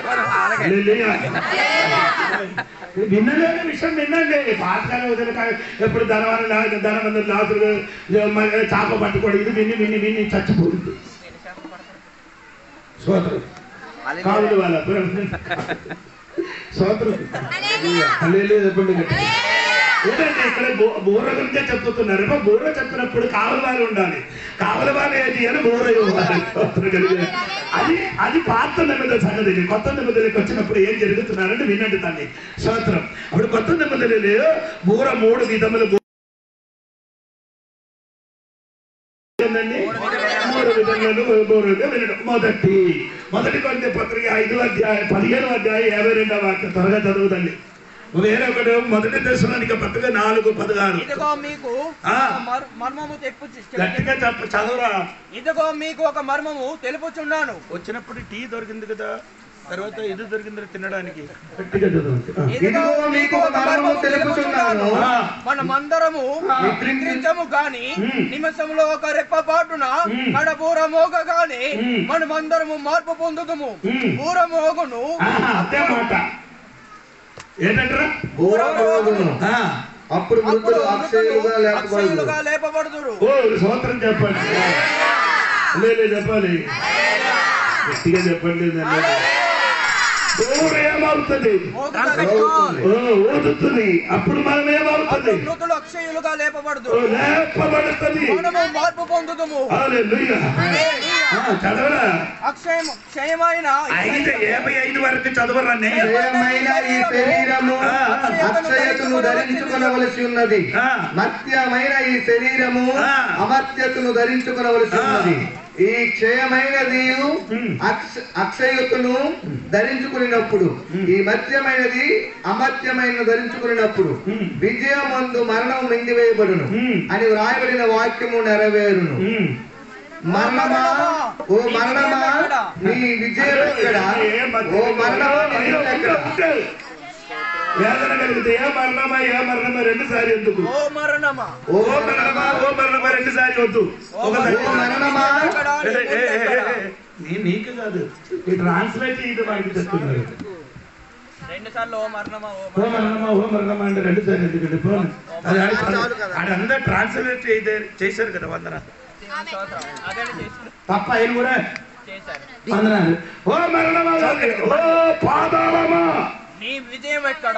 విన్నలేని విషయం వినండి. పాతకాలం వదిలికాయ ఎప్పుడు ధనవంతులు లాసులు చాప పట్టుకోవడం ఇది విన్ని విన్ని చచ్చిపోతుంది. సోదరు కావులు వాళ్ళ సోదరు చెప్పండి. ఏంటంటే ఇక్కడ బోర గురించే చెప్తున్నారు. బోర చెప్పినప్పుడు కావలవారు ఉండాలి. కావలవారు ఏది అని బోర ఇవ్వాలి. అది పాత నిబంధన సంగతి. కొత్త నిబంధనకి వచ్చినప్పుడు ఏం జరుగుతున్నారంటే వినండి దాన్ని స్తోత్రం. అప్పుడు కొత్త నిబంధనలు బోర 3 విధములు వినడం. మొదటి కొరింథీ పత్రిక 5వ అధ్యాయం 15వ అధ్యాయం 52వ వాక్యం త్వరగా చదువుదండి. వేరొకడు మొదటి దశలోనిక పత్రిక 4:16. ఇదిగో మీకు మర్మము చదువురా. ఇదిగో మీకు ఒక మర్మము తెలుపుచున్నాను. వచ్చినప్పుడు టీ దొరికింది కదా, తర్వాత ఇది దొరికింది తినడానికి. ఇదిగో మీకు ఒక మర్మము తెలుపుచున్నాను. మనమందరము నిద్రించము గాని నిమిషంలో ఒక రెప్పపాటున కడబూర మోగగానే మనమందరము మార్పు పొందుదుము. బూర మోగును. అదే మాట ఏంటంటారా? అప్పుడు మృతులు అక్షయులుగా లేపబడుదురు. ఓ స్తోత్రం చెప్పండి. చెప్పాలి గట్టిగా చెప్పండి. ఏమవుతుంది? ఊదుతుంది. అప్పుడు మనం ఏమవుతుంది? మృతులు అక్షయులుగా లేపబడుతుంది. మార్పు పొందుదుము. చదవరా? క్షయమైన 55 వరకు చదవరాన్ని. ఈ శరీరము అక్షయతను ధరించుకొనవలసి ఉన్నది. మత్యమైన ఈ శరీరము అమర్త్యతను ధరించుకొనవలసి ఉన్నది. ఈ క్షయమైనది అక్షయతను ధరించుకున్నప్పుడు, ఈ మత్యమైనది అమర్త్యమైన ధరించుకున్నప్పుడు విజయమందు మరణం మింగివేయబడును అని వ్రాయబడిన వాక్యము నెరవేరును. మరణమా, ఓ మరణమా నీ విజయం ఎక్కడ? ఓ మరణమా నీ విజయం ఎక్కడ? వేదన కలిగితే ఏ మరణమా రెండు సారి ఎందుకు? ఓ మరణమా, ఓ మరణమా, ఓ మరణమా రెండు సారి వద్దు. నీకు కాదు, ఈ ట్రాన్స్లేట్ ఇది వాడికి చెప్తున్నారు. 2 సార్లు ఓ మరణమా ఓ మరణమా అంటే 2 సార్లు ఎందుకండి? అదంతా ట్రాన్స్లేట్ చేశారు కదా వందన. తప్ప ఆయన కూడా వందనాలు. ఓ మరణమా, ఓ పాతాళమా నీ విజయం ఎక్కడ?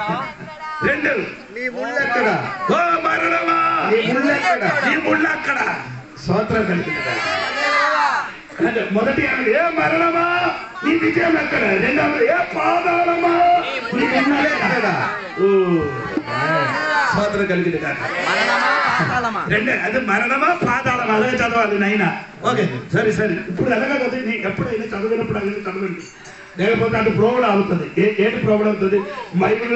2 నీ ముళ్ళెక్కడ? ఓ మరణమా నీ ముళ్ళెక్కడ? నీ ముళ్ళెక్కడ? స్తోత్రం కలిగింది. మొదటి ఏ మరణమా నీ విజయం ఎక్కడ? 2 ఏ పాతాళమా నీ ముళ్ళెక్కడ? స్తోత్రం కలిగింది కాక. 2 అది మరణమా పాతాళమా అలాగే చదవాలి నైనా. ఓకే సరే. ఇప్పుడు ఎలాగా కదా ఎప్పుడైనా చదివినప్పుడు అలాగే చదవండి. లేకపోతే అటు ప్రోవడ అవుతుంది. ఏంటి ప్రోవడ అవుతుంది? బైబిల్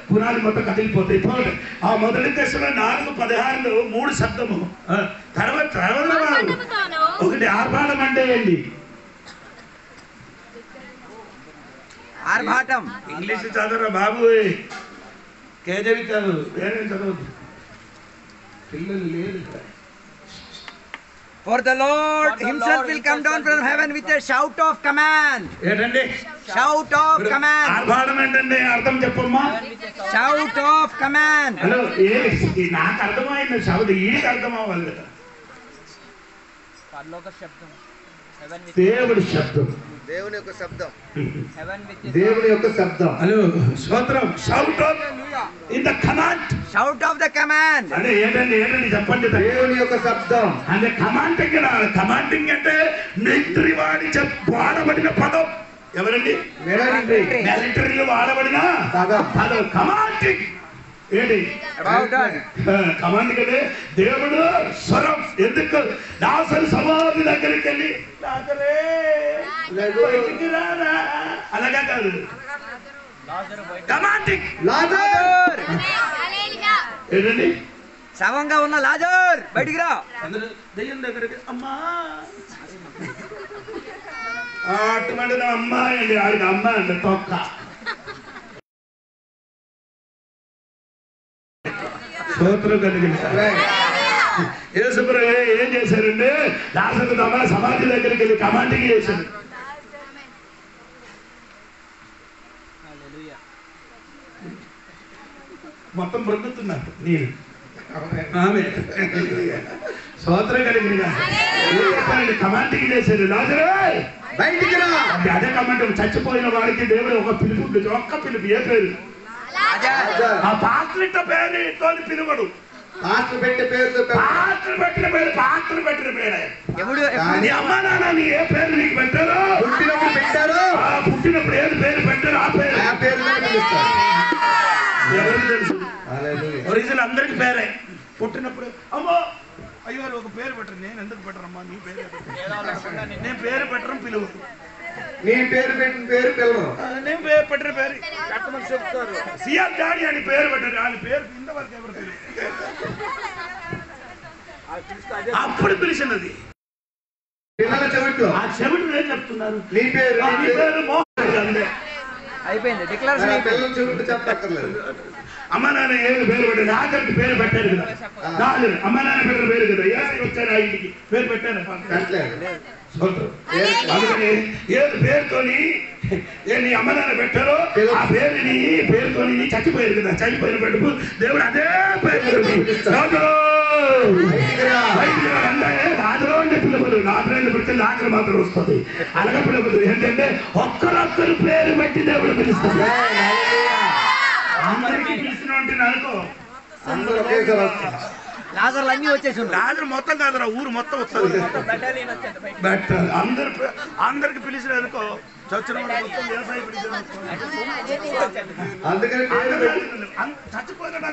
పునాది మొత్తం కదిలిపోతాయి. పోటీ ఆ మొదటి దశలో 4:16 3 శబ్దము. తర్వాత ఒకటి ఆర్భాటం అంటే ఏంటి? ఆర్భాటం. ఇంగ్లీష్ చదవరా బాబు, కేజవి చదువు, వేరే చదవద్దు. పిల్లలు లేదు ఇక్కడ. For the Lord himself will come down from heaven with a shout of command. ఏంటండి? Shout of command. ఆర్భాటం ఏంటండి? అర్థం చెప్పమ్మా. Shout of command. హలో, నాకు అర్థమైంది. శబ్దం ఈడికి అర్థం అవ్వాలి కదా. దేవుడి శబ్దం, దేవుని యొక్క శబ్దం, Heaven with దేవుని యొక్క శబ్దం. హలో స్తోత్రం. Shout of in the command. shout of the command. అంటే ఏంటండి చెప్పండి. దేవుని యొక్క శబ్దం అంటే కమాండింగ్. కమాండింగ్ అంటే మిలిటరీ వాడబడిన పదం. ఎవరండి? మిలిటరీలో వాడబడిన పదం కమాండింగ్. ఏంటి కమాండింగ్ అంటే? దేవుడు స్వరం. ఎందుకు? లాజరు సమాధి దగ్గరికి వెళ్ళి అలాగా కాదు. కమాండింగ్ ఏంటండి? శవంగా ఉన్న లాజర్ బయటికి రా. అందరూ దెయ్యం దగ్గరికి అమ్మా అటువంటి అమ్మాయి అండి. ఆడికి అమ్మ అండి తొక్క. స్తోత్రం కలిగింది. యేసుప్రభు ఏం చేశారండి? లాజరు సమాధి దగ్గరికి వెళ్ళి కమాండింగ్ చేశారు. మొత్తం బ్రతుకుతున్నారు నేను ఆమె స్తోత్రం కలిగింది. కమాండింగ్ చేశారు. లాజరు బయటికి రా. అదే కమాండ్. చచ్చిపోయిన వాడికి దేవుడు ఒక పిలుపు ఉంటుంది. ఒక్క పిలుపు. ఏ పేరు? ఆ పాత్ర పేరుతో పిలువడు. పాత్ర పెట్టే పేరుతో పాత్ర పెట్టిన పేరు నీ అమ్మా నాన్న నీ ఏ పేరు నీకు పెట్టారో పుట్టినప్పుడు పెట్టారు, పుట్టినప్పుడు ఏది పేరు పెట్టారో ఆ పేరు ఎవరికి తెలుసు? ఒరిజినల్ అందరికి పేరే. పుట్టినప్పుడు అమ్మో అయ్యో ఒక పేరు పెట్టరు, నేను ఎందుకు పెట్టరమ్మా నీ పేరు నేను పేరు పెట్టడం పిలువు, నీ పేరు పెట్టిన పేరు పిల్లలు, నేను పేరు పెట్టిన పేరు చెప్తారు. సిఆర్ డాడీ అని పేరు పెట్టారు, ఆయన పేరు ఇంతవరకు ఎవరు తెలియదు. అప్పుడు పిలిచినది పిల్లల చెవిట్లో. ఆ చెవిటి ఏం చెప్తున్నారు? నీ పేరు అయిపోయింది డిక్లరేషన్. పిల్లల చెవిట్లో చెప్పక్కర్లేదు. అమ్మ నాన్న ఏమి పేరు పెట్టారు? నాగరికి పేరు పెట్టారు కదా, నాగరి అమ్మ నాన్న పెట్టిన పేరు కదా, ఏసై వచ్చారు ఆ ఇంటికి పేరు పెట్టారు. అందుకని ఏది పేరుతోని నీ అమ్మ నాన్న పెట్టారో ఆ పేరుని పేరుతోని చచ్చిపోయారు కదా, చచ్చిపోయిన పెట్టు దేవుడు అదే పేరు రాజులో అంటే పిలువదు, నాగరాన్ని పెడితే నాగర మాత్రం వస్తుంది. అలాగే పిలువదు ఏంటంటే ఒక్కరొక్కరు పేరు పెట్టి దేవుడు పిలుస్తుంది. అందరికీ పిలిచినట్టు అనుకో, అందరూ ఒకేసారి వస్తారు. లాజర్లు అన్ని వచ్చేసి రాజు మొత్తం కాదురా, ఊరు మొత్తం వస్తుంది. బట్ అందరికి పిలిచిన అనుకో, చచ్చిన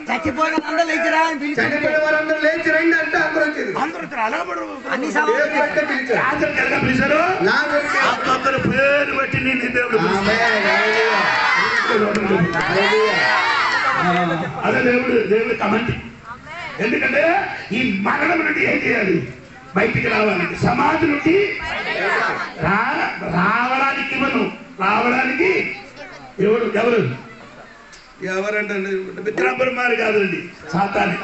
చచ్చిపోయిన అందరూ లేచిరా అని పిలిచి చనిపోయిన వారందరూ లేచి రండి అంటే అందరూ వచ్చేది. అందరూ అలా అన్ని పిలిచారు. ఒక్కొక్కరు పేరు బట్టి నేను దేవుడు అదే దేవుడు కమంటి. ఎందుకంటే ఈ మరణం నుండి ఏం చేయాలి? బయటికి రావాలి. సమాధి నుండి రావడానికి ఇవ్వను, రావడానికి ఎవరు ఎవరంటే విక్రమపురమారు కాదండి, సాతాని.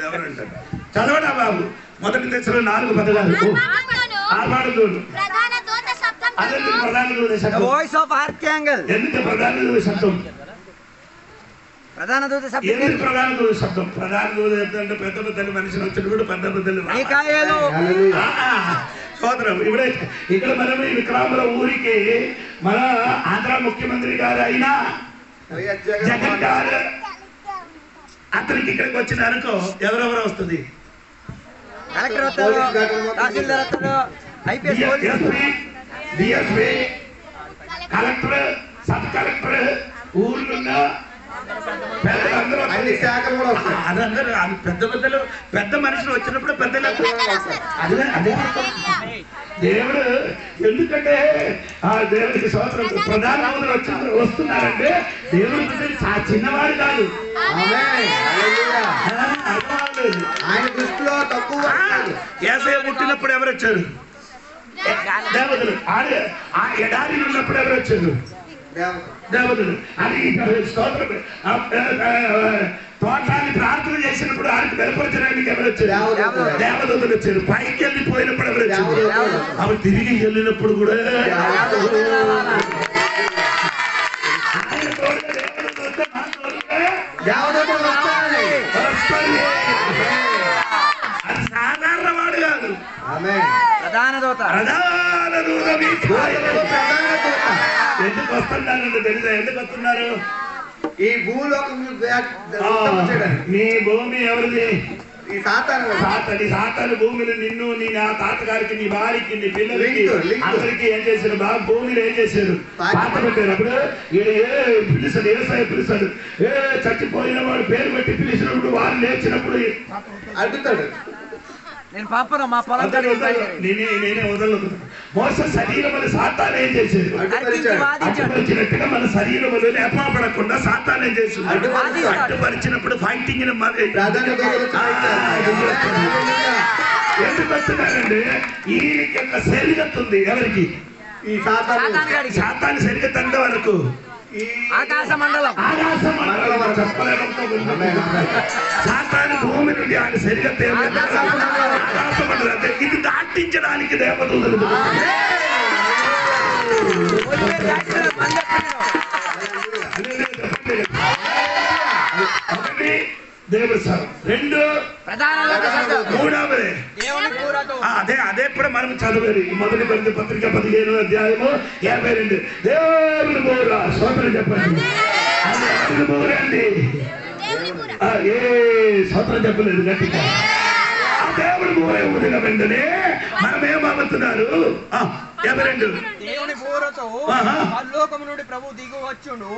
ఎవరంటే చదవడా బాబు, మొదటి దశలో 4 పదగాలు ఆపాడుతోడు. అదే ప్రధాన దూత శబ్దం. Voice of archangel. ఎందుకు ప్రధాన దూత శబ్దం? ప్రధాన దూత శబ్దం. ఎందుకు ప్రధాన దూత శబ్దం? ప్రధాన దూత అంటే పెద్ద పెద్దలు మనిషిని వచ్చినప్పుడు పెద్ద పెద్దలు సోదరం. ఇక్కడ మనం ఈ విక్రమపురం ఊరికి మన ఆంధ్ర ముఖ్యమంత్రి గారు అయినా జగన్ గారు అతనికి ఇక్కడికి వచ్చిన అనుకో ఎవరెవరు వస్తుంది? కలెక్టర్ వస్తారు, తహసీల్దార్ వస్తారు, IPS, DSP, collector, sub collector, ఊర్లున్న అన్ని శాఖలు కూడా వస్తాయి. అదందరూ పెద్ద పెద్దలు పెద్ద మనుషులు వచ్చినప్పుడు పెద్దలు అదే అదే దేవుడు. ఎందుకంటే ఆ దేవుడికి సంవత్సరం ప్రధాన వస్తున్నారంటే దేవుడి చిన్నవాడు కాదు, ఆయన దృష్టిలో తక్కువ. యేసయ్య పుట్టినప్పుడు ఎవరు వచ్చారు? దేవతలు. ఆ ఎడారి ఉన్నప్పుడు ఎవరు వచ్చారు? దేవతలు. అది స్తోత్రం. తోటాన్ని ప్రార్థన చేసినప్పుడు ఆయనకు బలపరచడానికి ఎవరు వచ్చారు? దేవదూతలు వచ్చారు. పైకి వెళ్ళిపోయినప్పుడు ఎవరు వచ్చారు? అవి తిరిగి వెళ్ళినప్పుడు కూడా అది సాధారణ వాడు కాదు, ప్రధాన దూత. ఎందుకు వస్తున్నారంటే తెలుసా? ఎందుకు వస్తున్నారు? ఈ భూలోకం నీ భూమి ఎవరిది? ఈ సాతాను. సాతాను భూమిని నిన్ను, నీ నా తాతగారికి, నీ భార్యకి, నీ పిల్లలకి అందరికి ఏం చేశారు? బాగా భూమిని ఏం చేశారు? పాత పెట్టారు. అప్పుడు ఈయన పిలిచాడు, వ్యవసాయ పిలిచాడు. చచ్చిపోయిన వాడు పేరు పెట్టి పిలిచినప్పుడు వారు లేచినప్పుడు అడుగుతాడు, నేను పాపను మా పొలం నేనే వదలను. మోస శరీరం సాతాను ఏం చేసేది? అడ్డుపరిచినట్టుగా మన శరీరంలో లేపబడకుండా సాతాను ఏం చేస్తుంది? అడ్డుపరిచినప్పుడు ఫైటింగ్ ఎందుకు వస్తున్నారంటే ఈయనకి ఒక శరీరత్ ఉంది. ఎవరికి? ఈ సాతాను శరీరత్ అంత వరకు ఆకాశ మండలం చెప్పలేము. సాతాను భూమి నుండి ఆయన శరీరత్ ఆకాశ మండలం ఇది దాటించడానికి దేవదూతలు. దేవుడు సార్. 2 మూడవది అదే ఇప్పుడు మనం చదవాలి. మొదటి పత్రిక 15వ అధ్యాయము 52. దేవుడు బోరా సోదరు చెప్పండి. ఊరండి ఏ స్వతంత్రం చెప్పలేదు గట్టిగా. ఆ దేవుడి ఊరే ఊరిన వెంటనే మనం ఏమవుతున్నారు? దేవుని బూరతో పరలోకము నుండి ప్రభు దిగు వచ్చును,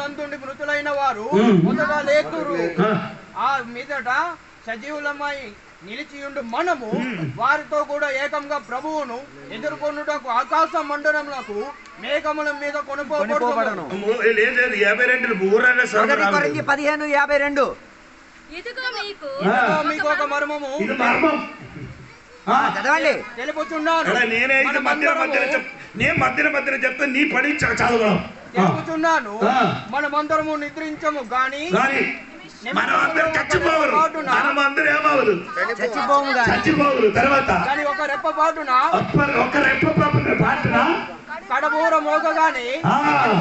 నందుండి మృతులైన వారు మొదగా లేకురు. ఆ మీదట సజీవులమై నిలిచియుండు మనము వారితో కూడా ఏకంగా ప్రభువును ఎదుర్కొనుటకు ఆకాశ మండలములకు మేఘముల మీద కొనుకోబడను. 15:52 ఇదిగో మీకు ఒక మర్మము చదవండి. తెలుపుచున్నాను. నేను మధ్యన చెప్తే నీ పని చదవడం తెలుపుచున్నాను. మనమందరము నిద్రించము గాని మనం అందరం చచ్చిపోవరు. మనం అందరం ఏమవరు? చచ్చిపోవరు. తర్వాత ఒక రెప్ప పాటున కడబూర మోగగానే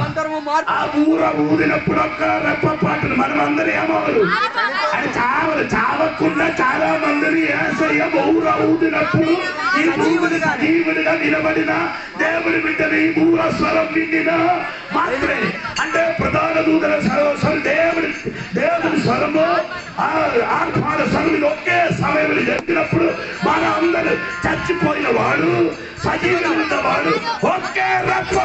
అందరము ఆ ఊర ఊదినప్పుడు ఒక్క రెప్ప పాటున మనం అందరం ఏమవరు? అని చావకుండా చాలా మందిని యేసయ్య ఊర ఊదినప్పుడు ఈ జీవుడిగా నిలబడిన దేవుడి బిడ్డని ఊర స్వరం విండిన మాత్రమే, అంటే ప్రధాన దూతల దేవుడి స్వరము ఆత్మాల స్వరం ఒకే సమయంలో చెప్పినప్పుడు మన అందరూ చచ్చిపోయిన వాడు సజీవులు ఉన్నవాడు ఒకే రప్ప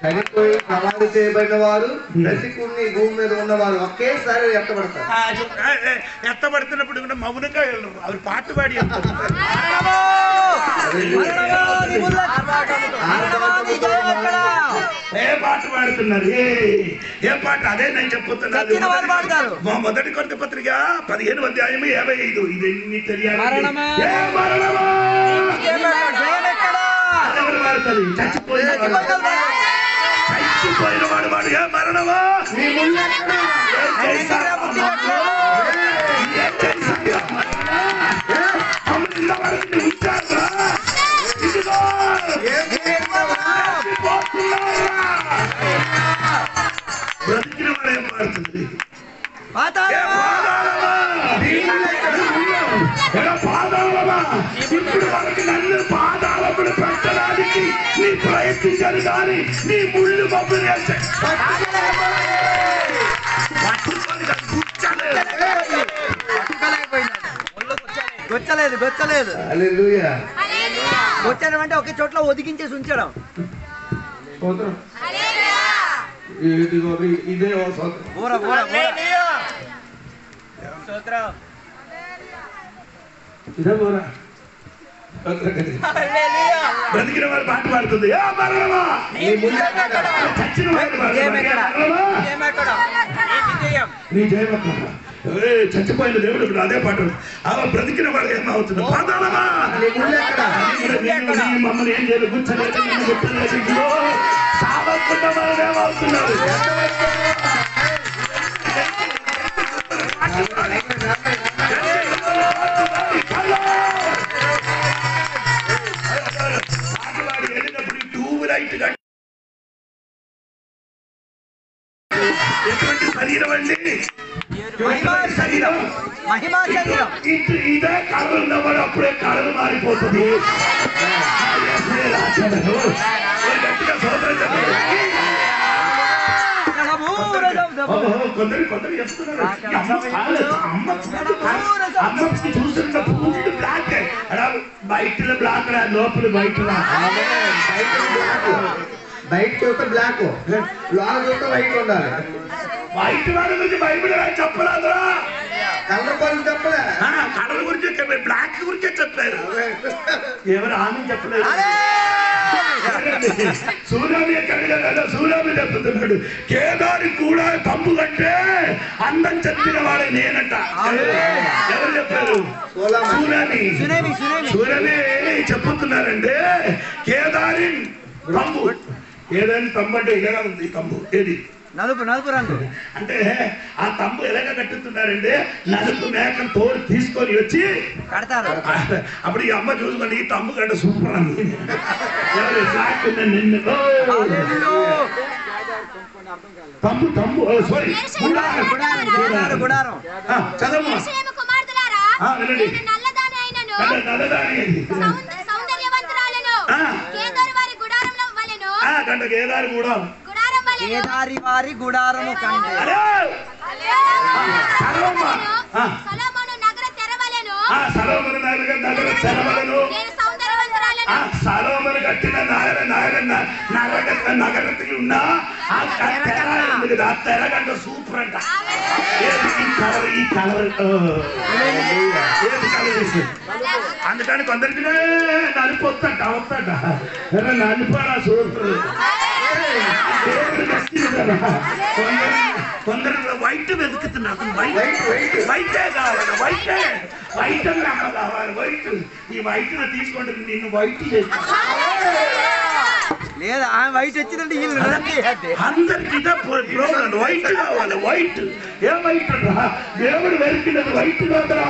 చనిపోయి సమాధి చేయబడిన వారు బ్రతికుని భూమి మీద ఉన్నవారు ఒకేసారి ఎత్తబడుతున్నప్పుడు కూడా మౌనంగా అవి పాటు పాడి ఏ పాట పాడుతున్నారు? ఏ పాట? అదే నేను చెప్పుతున్నాను. మా మొదటి కొత్త పత్రిక 15:55 ఇదన్నీ తెలియాలి. చచ్చిపోయిన వాడు ఏ మరణమా? బ్రతికిన వాడు ఏం మారుతుంది? ఇప్పుడు మనకి నన్ను పాదాలప్పుడు పెట్టడానికి నీ ప్రయత్నించాను కానీ నీ ముళ్ళు మబ్బులు గొచ్చలేదు గొచ్చడం అంటే ఒకే చోట్ల ఒదిగించేసి ఉంచడం. ఇదే బ్రతికిన వాడు పాట పాడుతుంది. నీ జయమక్క చచ్చిపోయిన దేవుడు ఇప్పుడు అదే పాట. బ్రతికిన వాడు ఏమవుతుంది? మమ్మల్ని ఏం చేయలేదు, గుర్చలేదు, సావకుండా వాళ్ళు ఏమవుతున్నారు? ఎటువంటి శరీరం అండి? శరీరం ఇదే కళలు ఉన్నవాడు అప్పుడే కళలు మారిపోతుంది. కొందరు చెప్తున్నారు అమ్మకి చూస్తున్నప్పుడు బ్లాక్ బయట బ్లాక్ లోపల బయట చూస్తే బ్లాక్ లోపల చూస్తే వైట్ ఉండాలి. వైట్ వాడి గురించి బైబిల్ చెప్పరాదురా. కలర్ గురించి చెప్పలే, కలర్ గురించి బ్లాక్ గురించే చెప్పారు. ఎవరు ఆమె చెప్పలేదు. సూర్యామి ఎక్కడ సూర్యామి చెప్తున్నాడు, కేదారి కూడా తమ్ము కంటే అందం చెప్పిన వాడే నేనంట. ఎవరు చెప్పారు? సూర్యామి చెప్పుతున్నారంటే కేదారి తమ్ము. ఏదైనా తమ్ము అంటే ఇలాగా ఉంది. తమ్ము ఏది? నలుపు రంగు. అంటే ఆ తమ్ము ఎలాగ కట్టుతున్నారంటే నలుపు మేకను తోడు తీసుకొని వచ్చి కడతారు. అప్పుడు ఈ అమ్మ చూసుకొని ఈ తమ్ము కంటే సూపర్ అని నిన్ను తమ్ము సారీ చదవమ్మా. సౌందర్యవంతురాలను కేదారు వారి గుడారంలో కంట కేదారి గుడారం కేదారి వారి గుడారము కంటే సొలొమోను నగర తెరవలెను సలోమను నగర తెరవలెను సలోమను కట్టిన నగరത്തിൽ ఉన్న ఆ తెరగంట సూపర్ అంట. ఈ కలర్ అందుకని కొందరికి నలుపు వస్తాట నలుపారా సూపర్. కొందరు వైట్ వెతుకుతున్నారు. వైటే కావాలి, వైట్ అని అమ్మ కావాలి. వైట్ ఈ వైట్ తీసుకుంటే నిన్ను వైట్ చేస్తా లేదా ఆమె వైట్ వచ్చిందంటే అందరికి ఇదే ప్రోగ్రాం. వైట్ కావాలి, వైట్. ఏ వైట్ రా దేవుడు వెతికినది వైట్ కాదురా.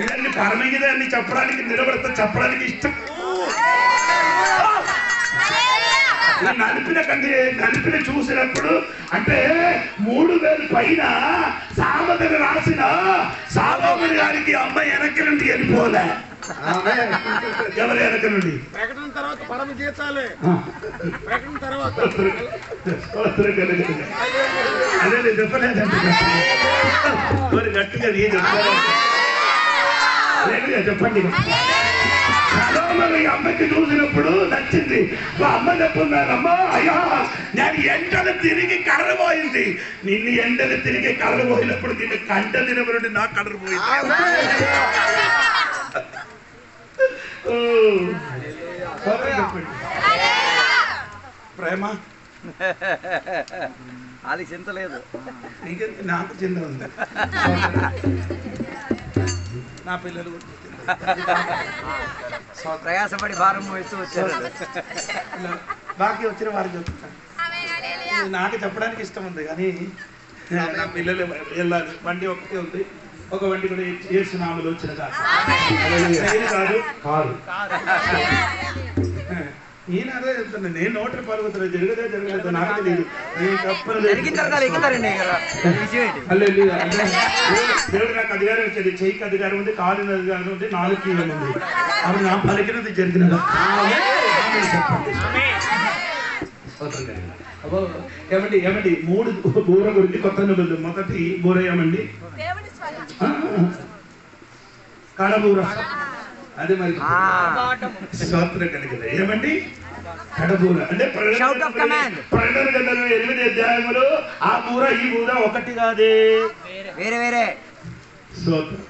ఇవన్నీ పరమగిదే అన్ని చెప్పడానికి నిలబడతా, చెప్పడానికి ఇష్టం. నలిపిన చూసినప్పుడు అంటే 3000 పైన సామతను రాసిన సాలోమోను గారికి అమ్మాయి వెనక్కి నుండి వెళ్ళిపోలే. ఎవరు వెనక నుండి? ప్రకటన తర్వాత పరమ గీతాలే. ప్రకటన తర్వాత అదే చెప్పలేదంటే మరి గట్టిగా చెప్పండి. సలోమోను ఈ అమ్మకి చూసినప్పుడు నచ్చింది. అమ్మ చెప్పున్నానమ్మా, అయ్యా నేను ఎండలు తిరిగి కలర్ పోయింది. నిన్ను ఎండలు తిరిగి కలర్ పోయినప్పుడు నిన్ను కంట తినబడి నాకు కలర్ పోయింది. ప్రేమ అది చింత లేదు, నాకు చింత ఉంది. నా పిల్లలు ప్రయాసపడి భారం వేస్తూ వచ్చారు. బాకీ వచ్చిన వారికి చెప్తాను. నాకు చెప్పడానికి ఇష్టం ఉంది కానీ నా పిల్లలు వెళ్ళాలి. బండి ఒకటే ఉంది. ఒక బండి కూడా ఏసునామలు వచ్చిన కాదు ఈయన అదే చెప్తాను. నేను 100 రూపాయలు పోతున్నా. జరగలేదు నాకు తెలియదు. దేవుడు నాకు అధికారం ఇచ్చేది. చెయ్యికి అధికారం ఉంది, కాలు అధికారం ఉంది, 4 కీళ్ళు ఉంది. అప్పుడు నా పలికినది జరిగినదా? ఏమండి 3 బూర గురించి కొత్త నిబంధన. మొదటి బూర ఏమండి? కడబూర. అదే మరి స్తోత్రం కలిగింది. ఏమండి? కడబూర అంటే ప్రకటన గ్రంథంలో 8 అధ్యాయములు ఆ బూర ఈ బూర ఒకటి కాదే, వేరే వేరే. స్తోత్రం.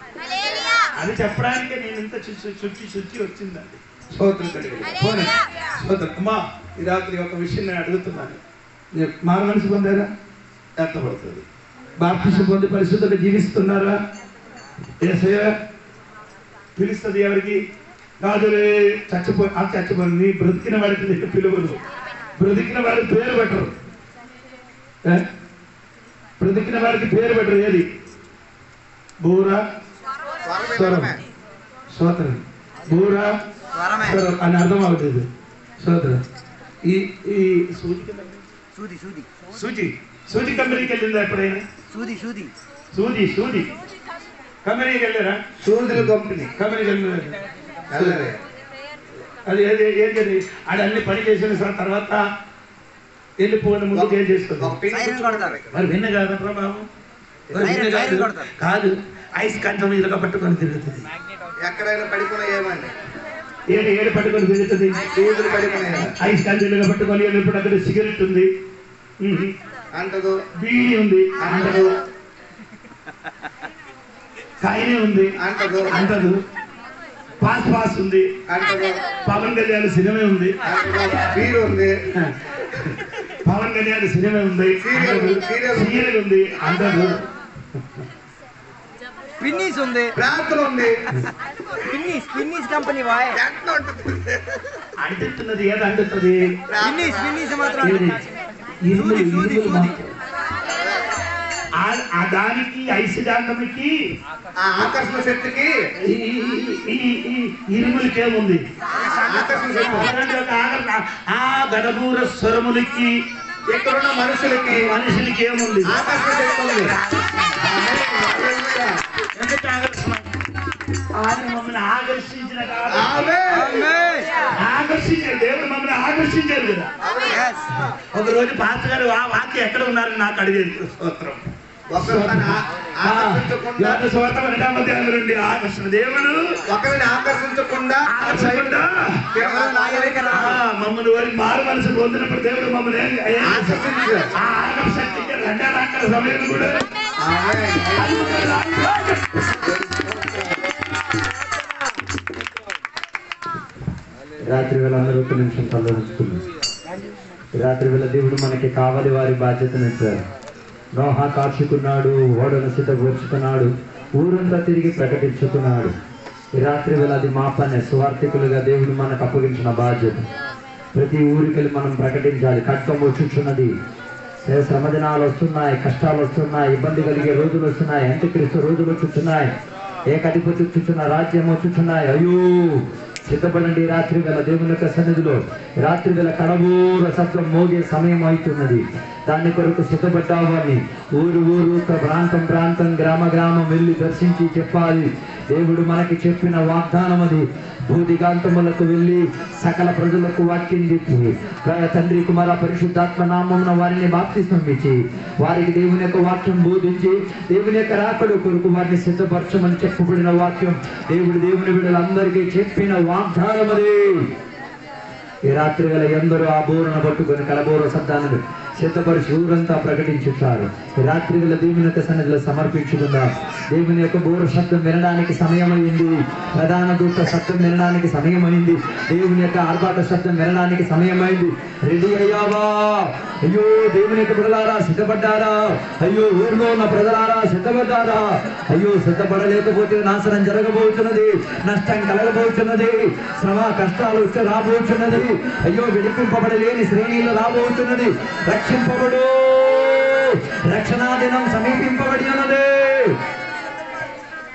అది చెప్పడానికి నేను ఇంత శుద్ధి వచ్చిందండి. స్తోత్రం కలిగింది. స్తోత్రం. అమ్మా ఈ రాత్రి ఒక విషయం నేను అడుగుతున్నాను. మారు మనసు పొందారా? అర్థపడుతుంది. బాప్తిసం పొంది పరిశుద్ధంగా జీవిస్తున్నారా? యేసయ్య పిలుస్తుంది ఎవరికి? కాదులే చచ్చిపోయి నీ బ్రతికిన వాడికి నీకు పిలువను. బ్రతికిన వాడికి పేరు పెట్టరు. బ్రతికిన వాడికి పేరు పెట్టరు. ఏది? బూర స్వరం. స్తోత్రం. బూర స్వరం అని అర్థం అవుతుంది. స్తోత్రం. ఈ సూది కంపెనీకి వెళ్ళిందా ఎప్పుడైనా? సూది కంపెనీకి వెళ్ళారా? సూదుల కంపెనీకి వెళ్ళారు. అది ఏంటది? అది అన్ని పని చేసిన తర్వాత వెళ్ళిపోయిన ముందుకు ఏం చేస్తుంది? మరి విన్న కాదరా బాబు, కాదు. ఐస్ కంచం ఇలాగా పట్టుకొని తిరుగుతుంది. ఎక్కడైనా పడిపోయినా ఏమండి? ఏడు పట్టుకొని తిరుగుతుంది. సూదులు పడిపోయినా ఐస్ కంచెలుగా పట్టుకొని వెళ్ళినప్పుడు అక్కడ సిగరెట్ ఉంది అంటదు, బీడీ ఉంది అంటదు, కాయనే ఉంది అంటదు, పాస్ ఉంది అంటదు, పవన్ కళ్యాణ్ సినిమా ఉంది బీరు ఉంది, పవన్ కళ్యాణ్ సినిమా ఉంది, సీరియల్ ఉంది అంటదు, పిన్నీస్ ఉంది, ప్రాంతం ఉంది, పిన్నీస్ కంపెనీ వాయ్ అంటున్నది. ఏది అంటున్నది? పిన్నీస్ మాత్రం దానికి ఐసిదాంతమికి ఆకర్షణ శక్తికి ఇరుములకేముంది? ఆకర్షణ శక్తి ఆ గడబూర స్వరములకి ఇక్కడున్న మనుషులకి ఏముంది? ఆకర్షణ శక్తి ఉంది. ఎందుకు ఆకర్షణ? ఆయన మమ్మల్ని ఆకర్షించిన ఆకర్షించారు, దేవుడు మమ్మల్ని ఆకర్షించారు కదా. ఒకరోజు పాస్టర్ గారు ఆ వాక్యం ఎక్కడ ఉన్నారని నాకు అడిగేది. స్తోత్రం. ఆకర్షణ దేవుడు ఒకరిని ఆకర్షించకుండా మమ్మల్ని వారికి మారు మనసు పొందినప్పుడు దేవుడు మమ్మల్ని సమయం కూడా రాత్రి వేళ అందరూ ఒక నిమిషం తల్లిస్తుంది. రాత్రి వేళ దేవుడు మనకి కావాలి వారి బాధ్యతను ఇచ్చారు. నోహా కాచుకున్నాడు, ఓడను సిద్ధపరుచుకున్నాడు, ఊరంతా తిరిగి ప్రకటించుకున్నాడు. ఈ రాత్రి వేళ అది మా పనే. సువార్థికులుగా దేవుడు మనకు అప్పగించిన బాధ్యత. ప్రతి ఊరికెళ్ళి మనం ప్రకటించాలి. ఖడ్గం వచ్చుచున్నది, శ్రమదినాలు వస్తున్నాయి, కష్టాలు వస్తున్నాయి, ఇబ్బంది కలిగే రోజులు వస్తున్నాయి, అంత్యక్రీస్తు రోజులు వచ్చుచున్నాయి, ఏకధిపతి వచ్చుచున్న రాజ్యం వచ్చుచున్నాయి. అయ్యో సిద్ధపడండి. రాత్రి వేళ దేవుని యొక్క సన్నిధిలో రాత్రి వేళ కడబూర శబ్దం మోగే సమయం అవుతున్నది. దాని కొరకు సిద్ధపడ్డావని ఊరు ఊరు, ప్రాంతం ప్రాంతం, గ్రామ గ్రామం వెళ్ళి దర్శించి చెప్పాలి. దేవుడు మనకి చెప్పిన వాగ్దానం అది. భూదిగాంతములకు వెళ్ళి సకల ప్రజలకు వాక్యం చెప్పి తండ్రి కుమార పరిశుద్ధాత్మ నామమున వారిని బాప్తిస్మం ఇచ్చి వారికి దేవుని యొక్క వాక్యం బోధించి దేవుని యొక్క రాకడ కొరకు వారిని సిద్ధపరచమని చెప్పబడిన వాక్యం దేవుడు దేవుని బిడ్డలందరికీ చెప్పిన వాగ్దానం అది. ఈ రాత్రి వేళ ఎందరో ఆ బోరును పట్టుకొని కలబోర శబ్దాన్ని సిద్ధపరిచి ఊరంతా ప్రకటించుతారు. ఈ రాత్రి వేళ దేవుని యొక్క సన్నిధిలో సమర్పించుకుందాం. దేవుని యొక్క బోర శబ్దం వినడానికి సమయమైంది. ప్రధాన దూత శబ్దం వినడానికి సమయమైంది. దేవుని యొక్క ఆర్భాట శబ్దం వినడానికి సమయమైంది. రెడీ అయ్యావా? అయ్యో దేవుని యొక్క బిడ్డలారా సిద్ధపడ్డారా? అయ్యో ఊర్లో ఉన్న ప్రజలారా సిద్ధపడ్డారా? అయ్యో సిద్ధపడలేకపోతే నాశనం జరగబోతున్నది, నష్టం కలగబోతున్నది, శ్రమ కష్టాలు వచ్చి రాబోతున్నది. అయ్యో విడిపింపబడలేని శ్రేణిలో రాబోతున్నది. రక్షింపబడు, రక్షణా దినం సమీపింపబడి ఉన్నది.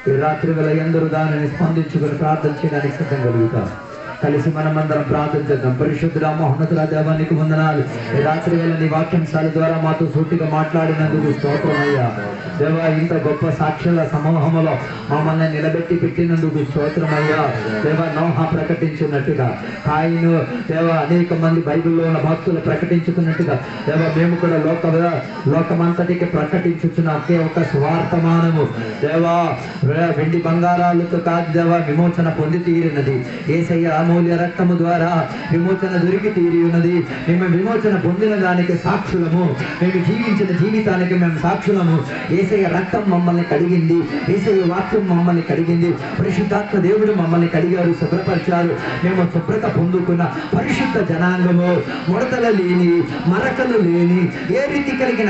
ఈ రాత్రి వేళ ఎందరూ దానిని స్పందించుకొని ప్రార్థన చేయడానికి సిద్ధం కలుగుతాం. కలిసి మనమందరం ప్రార్థన చేద్దాం. పరిశుద్ధుడా మహోన్నతుడా దేవా నీకు వందనాలు. ఈ రాత్రి వేళ నీ వాక్యాంశాల ద్వారా మాతో సూటిగా మాట్లాడినందుకు స్తోత్రమయ్యా. దేవా ఇంత గొప్ప సాక్షుల సమూహంలో మమ్మల్ని నిలబెట్టి పెట్టినందుకు స్తోత్రమయ్యా. దేవా నోహా ప్రకటించినట్టుగా, కాయిను దేవా అనేక మంది బైబిల్లో ఉన్న భక్తులు ప్రకటించుకున్నట్టుగా దేవా మేము కూడా లోకమంతటికి ప్రకటించుచున్న ఒకే ఒక స్వార్థమానము దేవా వెండి బంగారాలతో కాదు దేవా విమోచన పొంది తీరినది. యేసయ్య అమూల్య రక్తము ద్వారా విమోచన దొరికి తీరి ఉన్నది. మేము విమోచన పొందిన దానికి సాక్షులము, మేము జీవించిన జీవితానికి మేము సాక్షులము. యేసయ్య రక్తం మమ్మల్ని కడిగింది, యేసయ్య వాక్యం మమ్మల్ని కడిగింది, పరిశుద్ధాత్మ దేవుడు మమ్మల్ని కడిగారు, శుభ్రపరిచారు. మేము శుభ్రత పొందుకున్న పరిశుద్ధ జనాంగము, ముడతలు లేని, మరకలు లేని, ఏ రీతి కలిగిన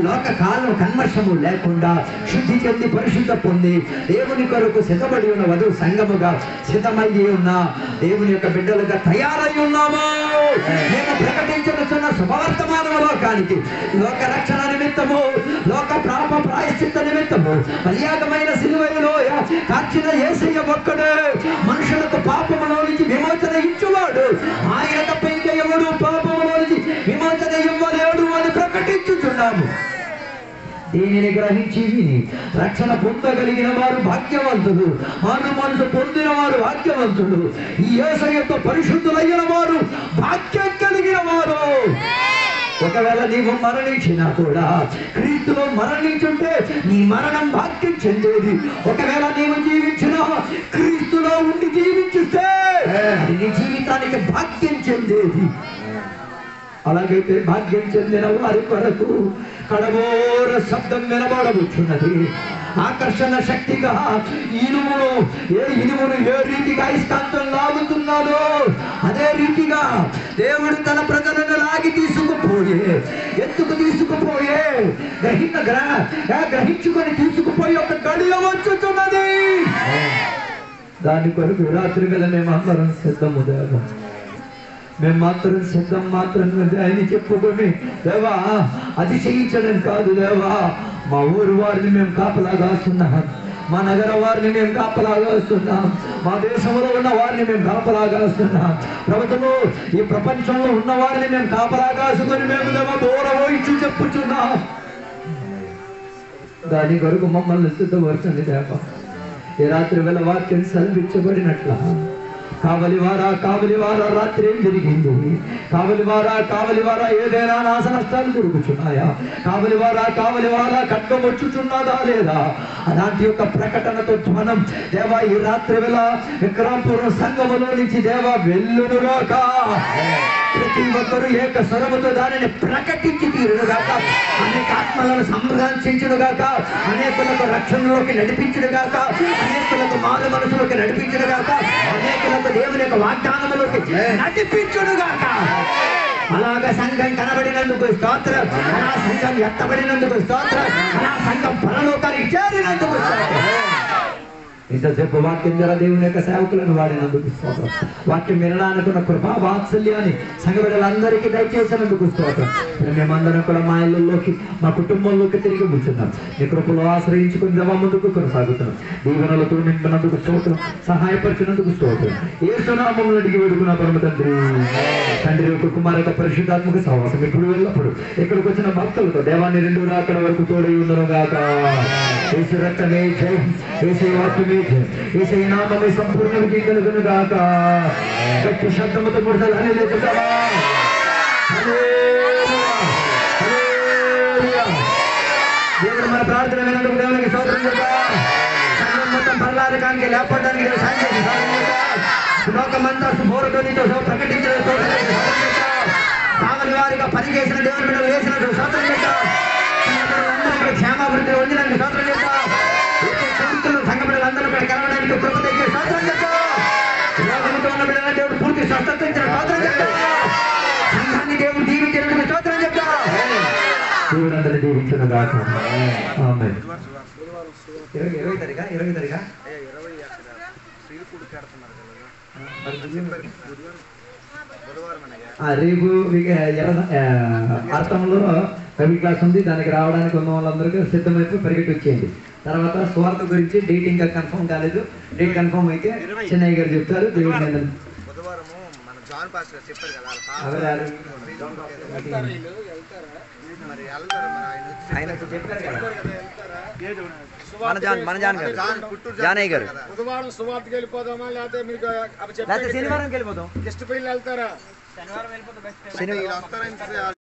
లోక కాలం కన్మర్షము లేకుండా శుద్ధి చెంది పరిశుద్ధ పొంది దేవుని కొరకు సిద్ధపడి ఉన్న వధువు సంఘముగా సిద్ధమయ్యి ఉన్న దేవుని యొక్క బిడ్డలుగా తయారై ఉన్నాము. మేము ప్రకటించుతున్న శుభవర్తమానము లోకానికి, లోక రక్షణ నిమిత్తము, లోక పాప ప్రాయశ్చిత్త నిమిత్తము బలియాగమైన సిలువలో కాచిన యేసయ్య ఒక్కడే మనుషులకు పాపములో నుంచి విమోచన ఇచ్చువాడు. ఆయన తప్ప ఇంకా ఎవడు పాపములో నుంచి విమోచన ఇవ్వలేడు అని ప్రకటించుచున్నాము. దీనిని గ్రహించి రక్షణ పొందగలిగిన వారు భాగ్యవంతుడు, మారు మనసు పొందిన వారు భాగ్యవంతుడు, ఈ యేసయ్యతో పరిశుద్ధులైన వారు భాగ్యం కలిగిన వారు. ఒకవేళ నీవు మరణించినా కూడా క్రీస్తులో మరణించుంటే నీ మరణం భాగ్యం చెందేది. ఒకవేళ నీవు జీవించినా క్రీస్తులో ఉండి జీవించితే నీ జీవితానికి భాగ్యం చెందేది. అలాగైతే భాగ్యం చెందిన వారి కొరకు కడబోర శబ్దం వినబడవచ్చున్నది. ఆకర్షణ శక్తిగా ఇనుమును ఏ రీతిగా అయస్కాంతం లాగుతున్నాడో అదే రీతిగా దేవుడు తన ప్రజలను లాగి తీసుకుపోయే, ఎత్తుకు తీసుకుపోయే, గ్రహించుకొని తీసుకుపోయి ఒక గడియ వచ్చుతున్నది. దాని కొరకు రాత్రి వేళ మేము అందరం సిద్ధము దేవా. మేము మాత్రం సిద్ధం మాత్రమే ఆయన చెప్పుకొని దేవా అతిశయించడం కాదు దేవా. మా ఊరు వారిని మేము కాపలాగా వస్తున్నాం, మా నగర వారిని మేము కాపలాగా వస్తున్నాం, మా దేశంలో ఉన్న వారిని మేము కాపలాగా వస్తున్నాం, ప్రభుత్వము ఈ ప్రపంచంలో ఉన్న వారిని మేము కాపలాగా వస్తుకొని మేము దేవా దూరవోయించు చెప్పుచున్నాం. దాని కొరకు మమ్మల్ని సిద్ధపరచండి దేవా. ఈ రాత్రి వేళ వాక్యం సెలవిచ్చబడినట్ల కావలివారా రాత్రి ఏం జరిగింది? కావలివారా ఏదైనా నాశ నష్టాలు జరుగుతున్నాయా? కావలివారా ఖడ్గం వచ్చుచున్నదా లేదా? అలాంటి యొక్క ప్రకటనతో ధ్వనం దేవా ఈ రాత్రి వేళ విక్రమపురం సంఘములో నుంచి దేవా వెల్లునుగాక. ప్రతి ఒక్కరు ఏక స్వరముతో దానిని ప్రకటించి తీరునుగాక. అనేక ఆత్మలను సంరక్షించునుగాక. అనేకులకు రక్షణలోకి నడిపించునుగాక. అనేకులకు మారు మనసులోకి నడిపించునుగాక. అనేకులకు దేవుని యొక్క వాగ్దానములోకి నడిపించునుగాక. అలాగ సంఘం కనబడినందుకు స్తోత్రం. అలా సంఘం ఎత్తబడినందుకు స్తోత్రం. అలా సంఘం పరలోకానికి చేరినందుకు స్తోత్రం. ఇంతసేపు వాక్యం ద్వారా దేవుని యొక్క సేవకులను వాడినందుకు స్తోత్రం. వాక్యం వినడానికి ఉన్న కృపా వాత్సల్యాన్ని సంఘ బిడ్డలందరికీ దయచేసినందుకు స్తోత్రం. మేమందరం కూడా మా ఇళ్ళలోకి మా కుటుంబంలోకి తిరిగి కూర్చున్నాం. నీ కృపలో ఆశ్రయించుకుని దేవా ముందుకు కొనసాగుతున్నాం. దీవెనలతో నింపినందుకు స్తోత్రం. సహాయపరిచినందుకు స్తోత్రం. యేసునామములో అడిగి వేడుకున్న పరమ తండ్రి యొక్క కుమార యొక్క పరిశుద్ధాత్మక సహవాసం ఇప్పుడు వెళ్ళప్పుడు ఇక్కడికి వచ్చిన భక్తులతో దేవాన్ని రెండు రాకడ వరకు తోడై ఉండను గాక. యేసు రక్తమే జయం. యేసు వాక్యమే జయం. యేసు నామమే సంపూర్ణ విజయం కలుగును గాక. గట్టి శబ్దముతో ముడతలు హల్లెలూయా. దేవుడు మన ప్రార్థన వినందుకు దేవునికి స్తోత్రం చేద్దాం. సంఘం మొత్తం పరలారకానికి లేపడానికి లోకమంతా శుభోరధ్వనితో ప్రకటించిన కావలి వారిగా పనిచేసిన దేవుని బిడ్డలు వేసినట్టు స్తోత్రం చేద్దాం. క్షేమాభివృద్ధి పొందడానికి స్తోత్రం చేద్దాం. సంఘ బిడ్డలందరూ కూడా కలవడానికి కృప తెచ్చే స్తోత్రం చేద్దాం. రోగంతో ఉన్న బిడ్డల దేవుడు పూర్తి స్వస్థత ఇచ్చిన స్తోత్రం చేద్దాం. సంఘాన్ని దేవుడు దీవించినందుకు స్తోత్రం చేద్దాం. దేవుడు అందరూ దీవించిన గాక. ఆమేన్. 20 తారీఖా రేపు అర్థంలో కవి క్లాస్ ఉంది. దానికి రావడానికి ఉన్న వాళ్ళందరికీ సిద్ధమైపోయి పరిగెట్టి వచ్చేయండి. తర్వాత స్వార్థ గురించి డేట్ ఇంకా కన్ఫర్మ్ కాలేదు. డేట్ కన్ఫర్మ్ అయితే చెన్నై గారు చెప్తారు. దేవుడి మీద ఆయనకు చెప్పారు కదా మన జాన్ గారు జానయ్య గారు. బుధవారం సువార్తకి వెళ్ళిపోదామా లేకపోతే మీకు శనివారం వెళ్ళిపోతాం. గెస్ట్ పెళ్ళి వెళ్తారా? శనివారం వెళ్ళిపోతాం.